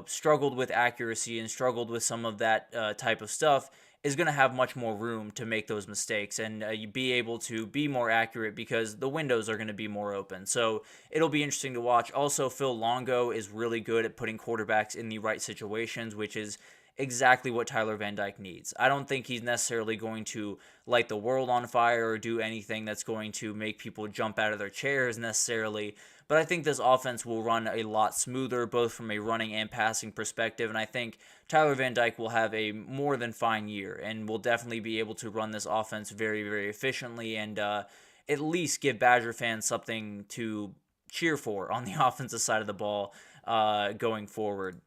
struggled with accuracy and struggled with some of that type of stuff, is going to have much more room to make those mistakes and you be able to be more accurate because the windows are going to be more open. So it'll be interesting to watch. Also, Phil Longo is really good at putting quarterbacks in the right situations, which is exactly what Tyler Van Dyke needs. I don't think he's necessarily going to light the world on fire or do anything that's going to make people jump out of their chairs necessarily, but I think this offense will run a lot smoother, both from a running and passing perspective, and I think Tyler Van Dyke will have a more than fine year and will definitely be able to run this offense very, very efficiently and at least give Badger fans something to cheer for on the offensive side of the ball going forward.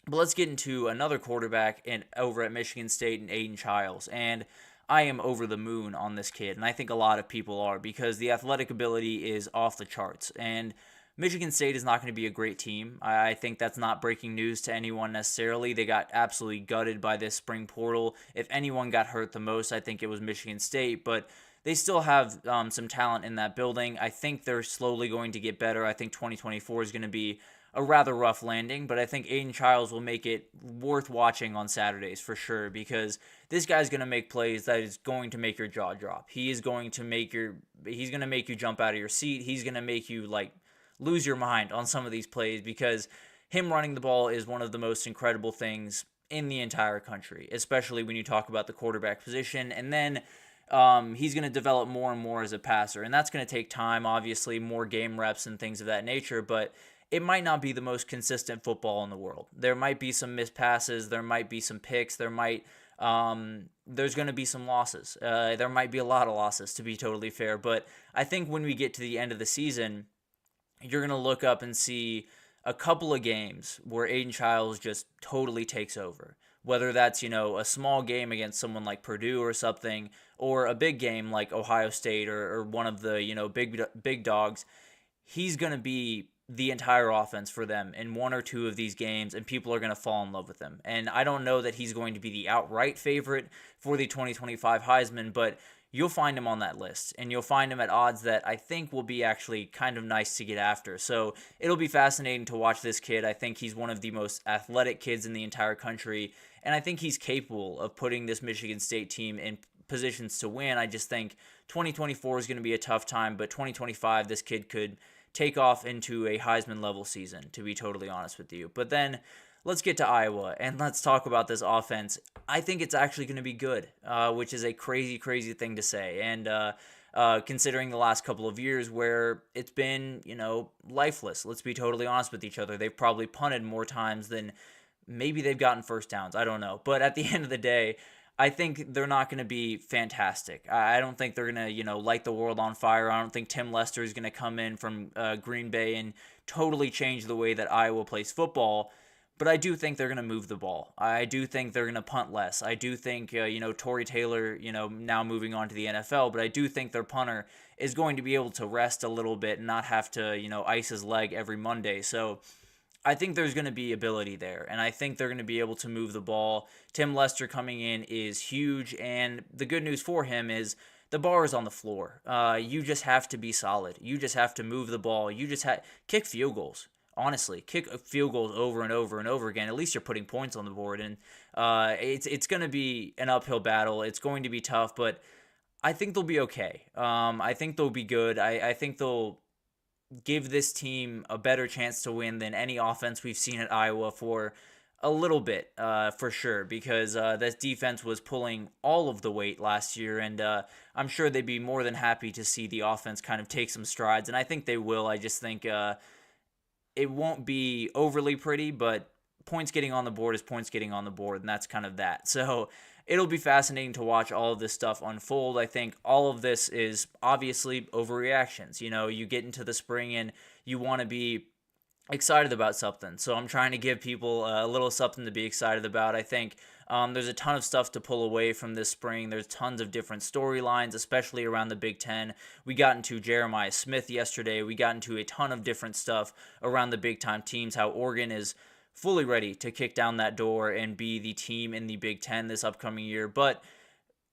But let's get into another quarterback over at Michigan State and Aiden Childs. And I am over the moon on this kid, and I think a lot of people are, because the athletic ability is off the charts. And Michigan State is not going to be a great team. I think that's not breaking news to anyone necessarily. They got absolutely gutted by this spring portal. If anyone got hurt the most, I think it was Michigan State. But they still have some talent in that building. I think they're slowly going to get better. I think 2024 is going to be a rather rough landing, but I think Aiden Childs will make it worth watching on Saturdays for sure, because this guy's going to make plays that is going to make your jaw drop. He's going to make you jump out of your seat. He's going to make you lose your mind on some of these plays, because him running the ball is one of the most incredible things in the entire country, especially when you talk about the quarterback position. And then he's going to develop more and more as a passer, and that's going to take time, obviously, more game reps and things of that nature, but it might not be the most consistent football in the world. There might be some missed passes, there might be some picks, there's going to be some losses. There might be a lot of losses, to be totally fair, but I think when we get to the end of the season, you're going to look up and see a couple of games where Aiden Childs just totally takes over. Whether that's, a small game against someone like Purdue or something, or a big game like Ohio State or one of the, big dogs, he's going to be the entire offense for them in one or two of these games, and people are going to fall in love with him. And I don't know that he's going to be the outright favorite for the 2025 Heisman, but you'll find him on that list, and you'll find him at odds that I think will be actually kind of nice to get after. So it'll be fascinating to watch this kid. I think he's one of the most athletic kids in the entire country, and I think he's capable of putting this Michigan State team in positions to win. I just think 2024 is going to be a tough time, but 2025, this kid could take off into a Heisman level season, to be totally honest with you. But then let's get to Iowa and let's talk about this offense. I think it's actually going to be good, which is a crazy, crazy thing to say. And considering the last couple of years where it's been, lifeless, let's be totally honest with each other. They've probably punted more times than maybe they've gotten first downs. I don't know. But at the end of the day, I think they're not going to be fantastic. I don't think they're going to, light the world on fire. I don't think Tim Lester is going to come in from Green Bay and totally change the way that Iowa plays football. But I do think they're going to move the ball. I do think they're going to punt less. I do think, Torrey Taylor, now moving on to the NFL, but I do think their punter is going to be able to rest a little bit and not have to, ice his leg every Monday. So I think there's going to be ability there, and I think they're going to be able to move the ball. Tim Lester coming in is huge, and the good news for him is the bar is on the floor. You just have to be solid. You just have to move the ball. You just kick field goals. Honestly, kick field goals over and over and over again. At least you're putting points on the board, and it's going to be an uphill battle. It's going to be tough, but I think they'll be okay. I think they'll be good. I think they'll give this team a better chance to win than any offense we've seen at Iowa for a little bit, for sure, because this defense was pulling all of the weight last year, and I'm sure they'd be more than happy to see the offense kind of take some strides, and I think they will. I just think it won't be overly pretty, but points getting on the board is points getting on the board, and that's kind of that. So it'll be fascinating to watch all of this stuff unfold. I think all of this is obviously overreactions. You get into the spring and you want to be excited about something. So I'm trying to give people a little something to be excited about. I think there's a ton of stuff to pull away from this spring. There's tons of different storylines, especially around the Big Ten. We got into Jeremiah Smith yesterday. We got into a ton of different stuff around the big-time teams, how Oregon is fully ready to kick down that door and be the team in the Big Ten this upcoming year. But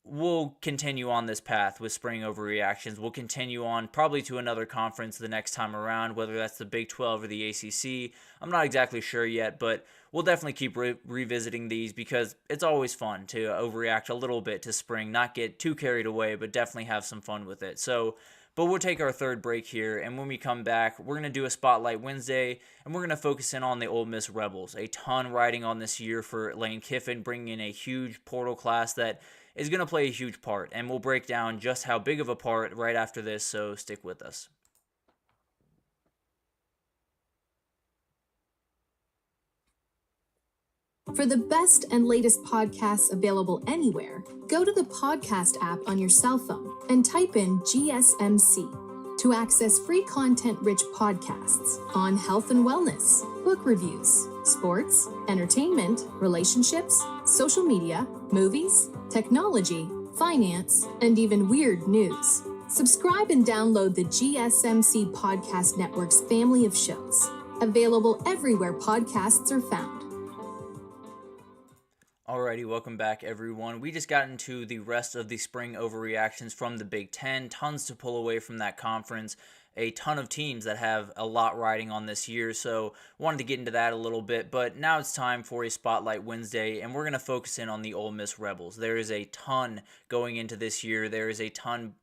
we'll continue on this path with spring overreactions. We'll continue on probably to another conference the next time around, whether that's the Big 12 or the ACC. I'm not exactly sure yet, but we'll definitely keep revisiting these because it's always fun to overreact a little bit to spring, not get too carried away, but definitely have some fun with it. So But we'll take our third break here, and when we come back, we're going to do a Spotlight Wednesday, and we're going to focus in on the Ole Miss Rebels. A ton riding on this year for Lane Kiffin, bringing in a huge portal class that is going to play a huge part, and we'll break down just how big of a part right after this, so stick with us. For the best and latest podcasts available anywhere, go to the podcast app on your cell phone and type in GSMC to access free content-rich podcasts on health and wellness, book reviews, sports, entertainment, relationships, social media, movies, technology, finance, and even weird news. Subscribe and download the GSMC Podcast Network's family of shows, available everywhere podcasts are found. Alrighty, welcome back everyone. We just got into the rest of the spring overreactions from the Big Ten. Tons to pull away from that conference. A ton of teams that have a lot riding on this year, so wanted to get into that a little bit. But now it's time for a Spotlight Wednesday, and we're going to focus in on the Ole Miss Rebels. There is a ton going into this year. There is a ton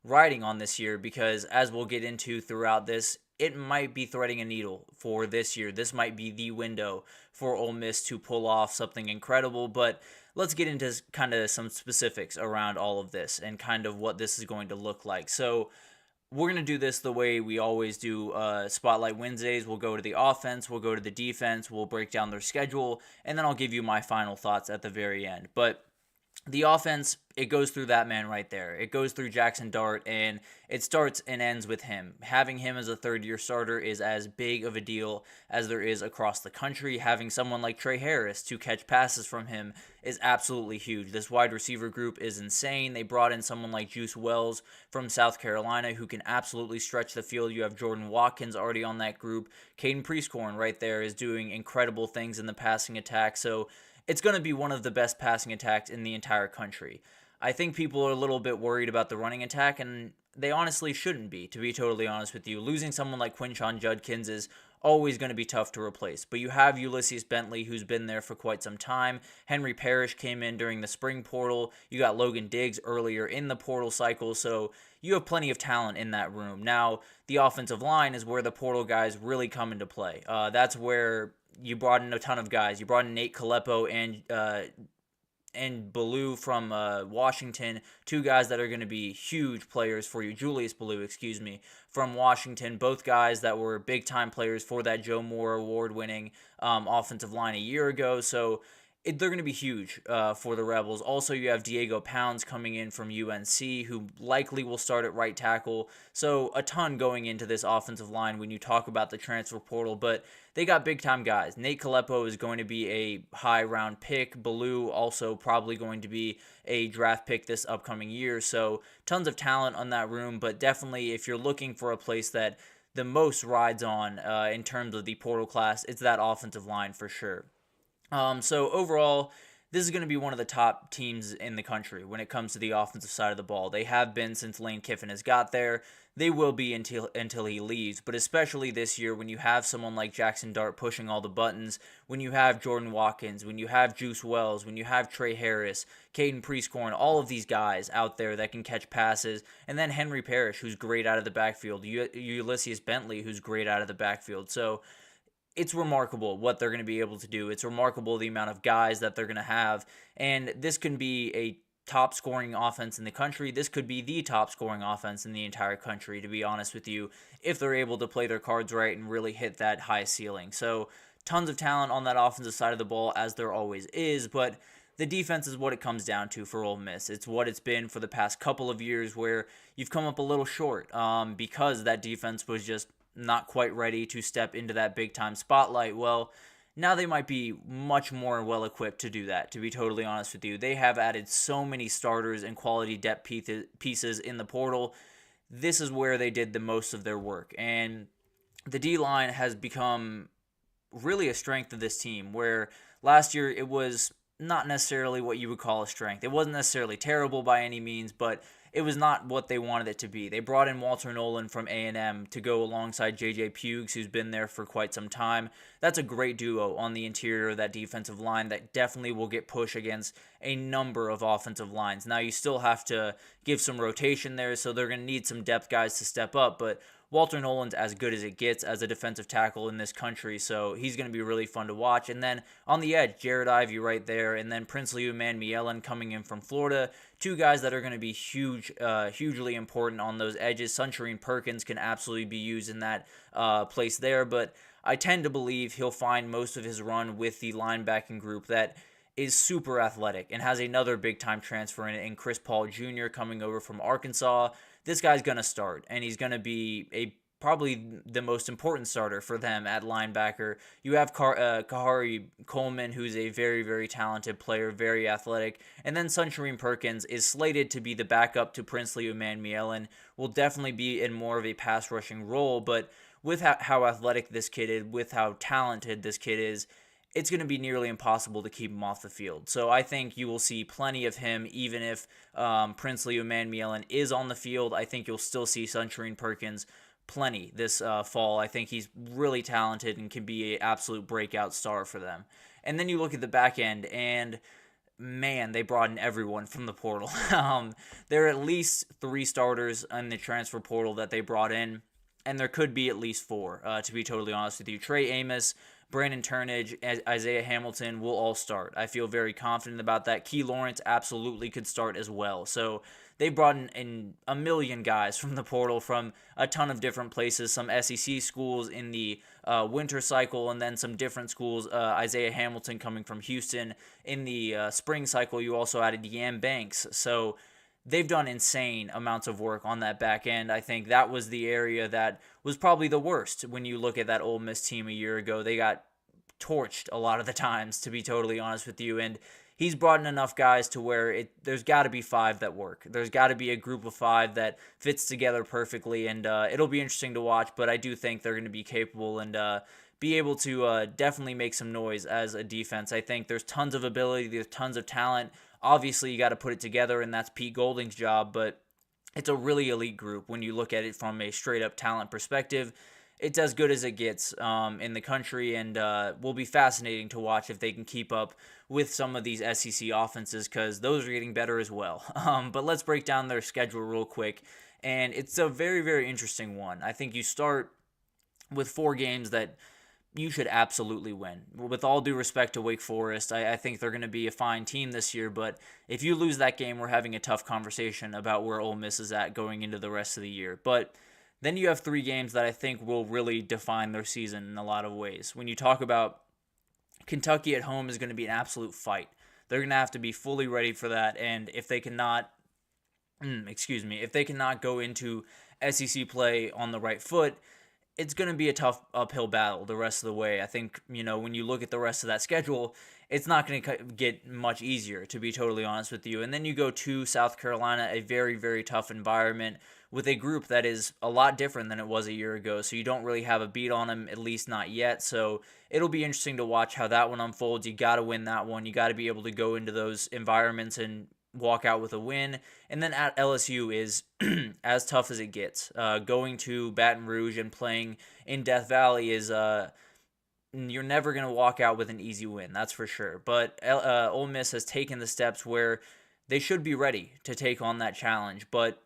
riding on this year because, as we'll get into throughout this, it might be threading a needle for this year. This might be the window for Ole Miss to pull off something incredible, but let's get into kind of some specifics around all of this and kind of what this is going to look like. So we're going to do this the way we always do Spotlight Wednesdays. We'll go to the offense, we'll go to the defense, we'll break down their schedule, and then I'll give you my final thoughts at the very end. But the offense, it goes through that man right there. It goes through Jackson Dart, and it starts and ends with him. Having him as a third-year starter is as big of a deal as there is across the country. Having someone like Trey Harris to catch passes from him is absolutely huge. This wide receiver group is insane. They brought in someone like Juice Wells from South Carolina who can absolutely stretch the field. You have Jordan Watkins already on that group. Caden Prieskorn right there is doing incredible things in the passing attack. So it's going to be one of the best passing attacks in the entire country. I think people are a little bit worried about the running attack, and they honestly shouldn't be, to be totally honest with you. Losing someone like Quinshon Judkins is always going to be tough to replace. But you have Ulysses Bentley, who's been there for quite some time. Henry Parrish came in during the spring portal. You got Logan Diggs earlier in the portal cycle, so you have plenty of talent in that room. Now, the offensive line is where the portal guys really come into play. That's where you brought in a ton of guys. You brought in Nate Kalepo and Ballou from Washington, two guys that are going to be huge players for you. Julius Ballou, from Washington, both guys that were big-time players for that Joe Moore award-winning offensive line a year ago. So they're going to be huge for the Rebels. Also, you have Diego Pounds coming in from UNC, who likely will start at right tackle. So a ton going into this offensive line when you talk about the transfer portal, but they got big-time guys. Nate Kalepo is going to be a high-round pick. Ballou also probably going to be a draft pick this upcoming year. So tons of talent on that room, but definitely if you're looking for a place that the most rides on in terms of the portal class, it's that offensive line for sure. So overall, this is going to be one of the top teams in the country when it comes to the offensive side of the ball. They have been since Lane Kiffin has got there. They will be until he leaves, but especially this year when you have someone like Jackson Dart pushing all the buttons, when you have Jordan Watkins, when you have Juice Wells, when you have Trey Harris, Caden Prieskorn, all of these guys out there that can catch passes, and then Henry Parrish, who's great out of the backfield, Ulysses Bentley, who's great out of the backfield. So it's remarkable what they're going to be able to do. It's remarkable the amount of guys that they're going to have, and this can be a top scoring offense in the country. This could be the top scoring offense in the entire country, to be honest with you, if they're able to play their cards right and really hit that high ceiling. So tons of talent on that offensive side of the ball, as there always is, but the defense is what it comes down to for Ole Miss. It's what it's been for the past couple of years where you've come up a little short because that defense was just not quite ready to step into that big-time spotlight. Well, now they might be much more well-equipped to do that, to be totally honest with you. They have added so many starters and quality depth pieces in the portal. This is where they did the most of their work. And the D-line has become really a strength of this team, where last year it was not necessarily what you would call a strength. It wasn't necessarily terrible by any means, but it was not what they wanted it to be. They brought in Walter Nolan from A&M to go alongside J.J. Pughs, who's been there for quite some time. That's a great duo on the interior of that defensive line that definitely will get push against a number of offensive lines. Now, you still have to give some rotation there, so they're going to need some depth guys to step up, but Walter Nolan's as good as it gets as a defensive tackle in this country, so he's going to be really fun to watch. And then on the edge, Jared Ivey right there, and then Princely Umanmielen coming in from Florida. Two guys that are going to be hugely important on those edges. Sunshine Perkins can absolutely be used in that place there, but I tend to believe he'll find most of his run with the linebacking group that is super athletic and has another big-time transfer in it, and Chris Paul Jr. coming over from Arkansas. This guy's going to start, and he's going to be probably the most important starter for them at linebacker. You have Kahari Coleman, who's a very, very talented player, very athletic. And then Sunshine Perkins is slated to be the backup to Princely Umanmielen, will definitely be in more of a pass-rushing role, but with how athletic this kid is, with how talented this kid is, it's going to be nearly impossible to keep him off the field. So I think you will see plenty of him, even if Princely Umanmielen is on the field. I think you'll still see Sunshine Perkins plenty this fall. I think he's really talented and can be an absolute breakout star for them. And then you look at the back end, and man, they brought in everyone from the portal. There are at least 3 starters in the transfer portal that they brought in, and there could be at least 4, to be totally honest with you. Trey Amos, Brandon Turnage, Isaiah Hamilton will all start. I feel very confident about that. Key Lawrence absolutely could start as well. So they brought in a million guys from the portal from a ton of different places, some SEC schools in the winter cycle, and then some different schools. Isaiah Hamilton coming from Houston. In the spring cycle, you also added Yam Banks. So they've done insane amounts of work on that back end. I think that was the area that was probably the worst when you look at that Ole Miss team a year ago. They got torched a lot of the times, to be totally honest with you, and he's brought in enough guys to where there's got to be 5 that work. There's got to be a group of 5 that fits together perfectly, and it'll be interesting to watch, but I do think they're going to be capable and be able to definitely make some noise as a defense. I think there's tons of ability, there's tons of talent. Obviously, you got to put it together, and that's Pete Golding's job, but it's a really elite group when you look at it from a straight-up talent perspective. It's as good as it gets in the country, and will be fascinating to watch if they can keep up with some of these SEC offenses, because those are getting better as well. But let's break down their schedule real quick, and it's a very, very interesting one. I think you start with 4 games that you should absolutely win. With all due respect to Wake Forest, I think they're going to be a fine team this year, but if you lose that game, we're having a tough conversation about where Ole Miss is at going into the rest of the year. But then you have 3 games that I think will really define their season in a lot of ways. When you talk about Kentucky at home is going to be an absolute fight. They're going to have to be fully ready for that, and if they cannot go into SEC play on the right foot, it's going to be a tough uphill battle the rest of the way. I think, when you look at the rest of that schedule, it's not going to get much easier, to be totally honest with you. And then you go to South Carolina, a very, very tough environment with a group that is a lot different than it was a year ago. So you don't really have a beat on them, at least not yet. So it'll be interesting to watch how that one unfolds. You got to win that one. You got to be able to go into those environments and walk out with a win. And then at LSU is as tough as it gets. Going to Baton Rouge and playing in Death Valley is you're never going to walk out with an easy win, that's for sure. But Ole Miss has taken the steps where they should be ready to take on that challenge. But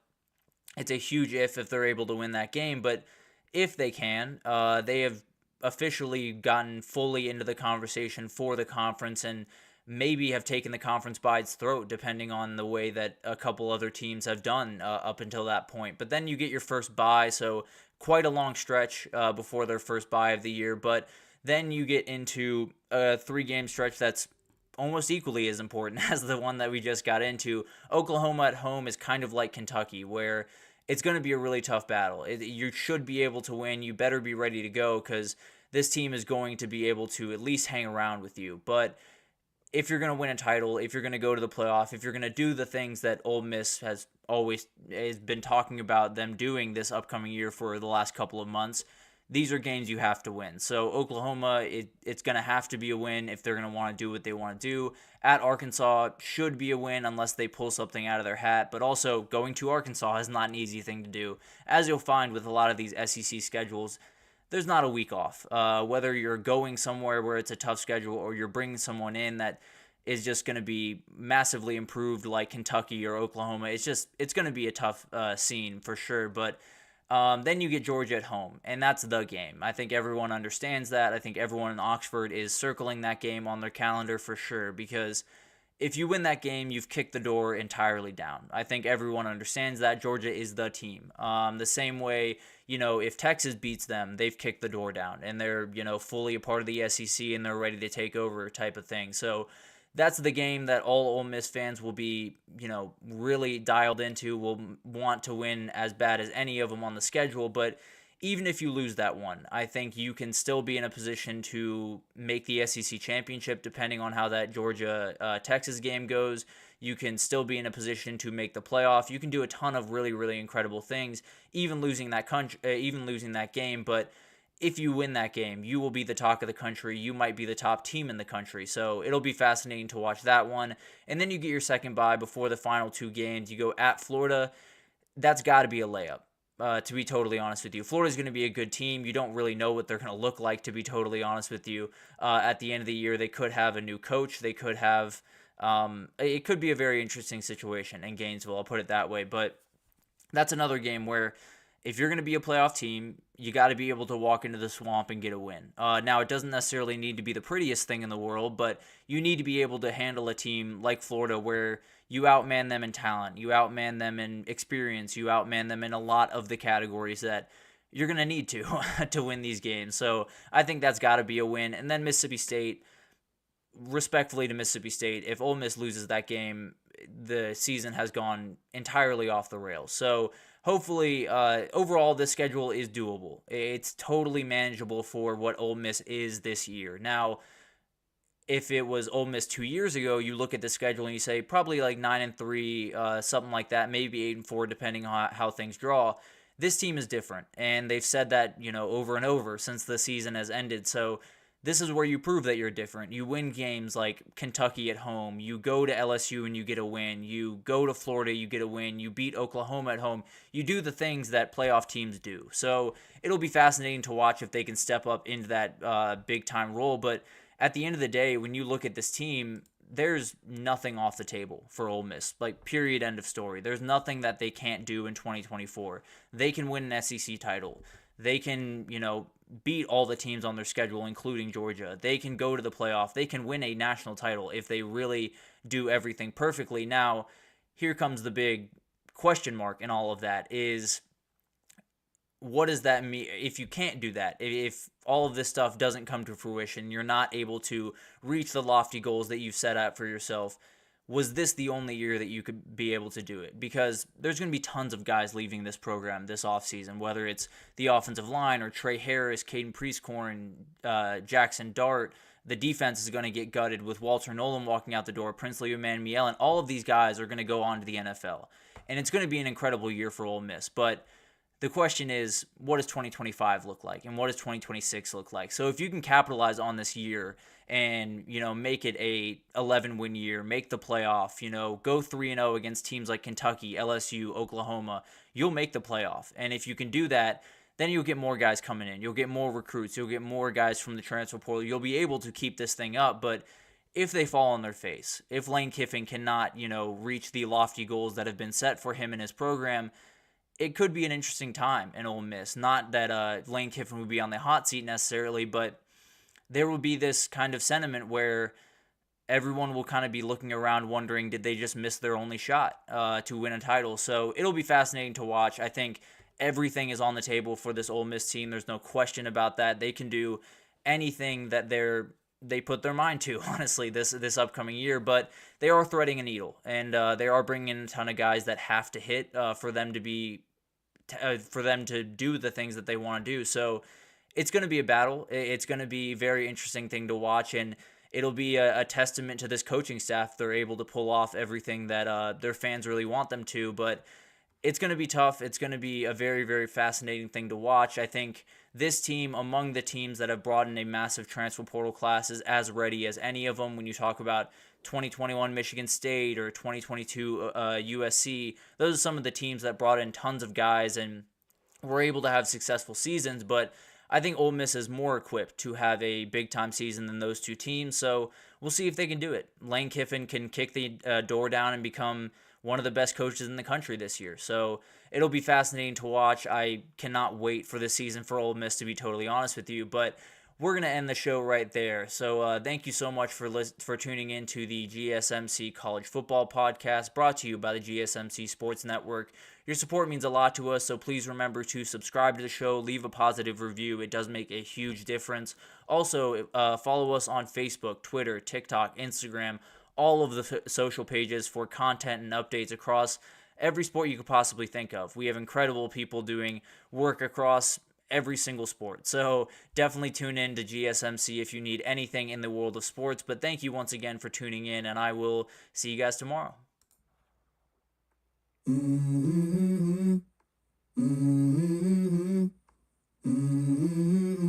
it's a huge if they're able to win that game. But if they can, they have officially gotten fully into the conversation for the conference and maybe have taken the conference by its throat, depending on the way that a couple other teams have done up until that point. But then you get your first bye, so quite a long stretch before their first bye of the year. But then you get into a 3-game stretch that's almost equally as important as the one that we just got into. Oklahoma at home is kind of like Kentucky, where it's going to be a really tough battle. You should be able to win. You better be ready to go, because this team is going to be able to at least hang around with you. But if you're going to win a title, if you're going to go to the playoff, if you're going to do the things that Ole Miss has been talking about them doing this upcoming year for the last couple of months, these are games you have to win. So Oklahoma, it's going to have to be a win if they're going to want to do what they want to do. At Arkansas should be a win unless they pull something out of their hat. But also, going to Arkansas is not an easy thing to do. As you'll find with a lot of these SEC schedules, there's not a week off. Whether you're going somewhere where it's a tough schedule or you're bringing someone in that is just going to be massively improved like Kentucky or Oklahoma. It's going to be a tough scene for sure. But then you get Georgia at home, and that's the game. I think everyone understands that. I think everyone in Oxford is circling that game on their calendar for sure, because if you win that game, you've kicked the door entirely down. I think everyone understands that. Georgia is the team. The same way, if Texas beats them, they've kicked the door down, and they're, fully a part of the SEC, and they're ready to take over type of thing. So that's the game that all Ole Miss fans will be, really dialed into, will want to win as bad as any of them on the schedule. But even if you lose that one, I think you can still be in a position to make the SEC championship depending on how that Georgia-Texas game goes. You can still be in a position to make the playoff. You can do a ton of really, really incredible things, even losing that game. But if you win that game, you will be the talk of the country. You might be the top team in the country. So it'll be fascinating to watch that one. And then you get your second bye before the final two games. You go at Florida. That's got to be a layup. To be totally honest with you, Florida's going to be a good team. You don't really know what they're going to look like, to be totally honest with you. At the end of the year, they could have a new coach. They could have, it could be a very interesting situation in Gainesville, I'll put it that way. But that's another game where if you're going to be a playoff team, you got to be able to walk into the swamp and get a win. Now, it doesn't necessarily need to be the prettiest thing in the world, but you need to be able to handle a team like Florida where you outman them in talent, you outman them in experience, you outman them in a lot of the categories that you're going to need to win these games. So I think that's got to be a win. And then Mississippi State, respectfully to Mississippi State, if Ole Miss loses that game, the season has gone entirely off the rails. So hopefully, overall, this schedule is doable. It's totally manageable for what Ole Miss is this year. Now, if it was Ole Miss 2 years ago, you look at the schedule and you say probably like 9-3, something like that, maybe 8-4, depending on how things draw. This team is different, and they've said that over and over since the season has ended. So this is where you prove that you're different. You win games like Kentucky at home. You go to LSU and you get a win. You go to Florida, you get a win. You beat Oklahoma at home. You do the things that playoff teams do. So it'll be fascinating to watch if they can step up into that big-time role. But at the end of the day, when you look at this team, there's nothing off the table for Ole Miss. Like, period, end of story. There's nothing that they can't do in 2024. They can win an SEC title. They can, beat all the teams on their schedule, including Georgia. They can go to the playoff. They can win a national title if they really do everything perfectly. Now, here comes the big question mark in all of that is, what does that mean if you can't do that? If all of this stuff doesn't come to fruition, you're not able to reach the lofty goals that you've set out for yourself. Was this the only year that you could be able to do it? Because there's going to be tons of guys leaving this program this offseason, whether it's the offensive line or Trey Harris, Caden Prieskorn, Jackson Dart. The defense is going to get gutted with Walter Nolan walking out the door, Princely Emmanuel, and all of these guys are going to go on to the NFL. And it's going to be an incredible year for Ole Miss. But the question is, what does 2025 look like? And what does 2026 look like? So if you can capitalize on this year and, make it a 11-win year, make the playoff, go 3-0 against teams like Kentucky, LSU, Oklahoma, you'll make the playoff. And if you can do that, then you'll get more guys coming in. You'll get more recruits. You'll get more guys from the transfer portal. You'll be able to keep this thing up. But if they fall on their face, if Lane Kiffin cannot, reach the lofty goals that have been set for him and his program, it could be an interesting time in Ole Miss. Not that Lane Kiffin would be on the hot seat necessarily, but there will be this kind of sentiment where everyone will kind of be looking around wondering, did they just miss their only shot to win a title? So it'll be fascinating to watch. I think everything is on the table for this Ole Miss team. There's no question about that. They can do anything that they put their mind to, honestly, this upcoming year. But they are threading a needle, and they are bringing in a ton of guys that have to hit for them to do the things that they want to do. So it's going to be a battle. It's going to be a very interesting thing to watch, and it'll be a testament to this coaching staff. They're able to pull off everything that their fans really want them to, but it's going to be tough. It's going to be a very, very fascinating thing to watch. I think this team, among the teams that have brought in a massive transfer portal class, is as ready as any of them. When you talk about 2021 Michigan State or 2022 USC, those are some of the teams that brought in tons of guys and were able to have successful seasons. But I think Ole Miss is more equipped to have a big-time season than those two teams, so we'll see if they can do it. Lane Kiffin can kick the door down and become one of the best coaches in the country this year, so it'll be fascinating to watch. I cannot wait for this season for Ole Miss, to be totally honest with you, but we're going to end the show right there. So thank you so much for tuning in to the GSMC College Football Podcast, brought to you by the GSMC Sports Network. Your support means a lot to us, so please remember to subscribe to the show, leave a positive review. It does make a huge difference. Also, follow us on Facebook, Twitter, TikTok, Instagram, all of the social pages for content and updates across every sport you could possibly think of. We have incredible people doing work across every single sport. So definitely tune in to GSMC if you need anything in the world of sports. But thank you once again for tuning in, and I will see you guys tomorrow. Mm-hmm. Mm-hmm. Mm-hmm.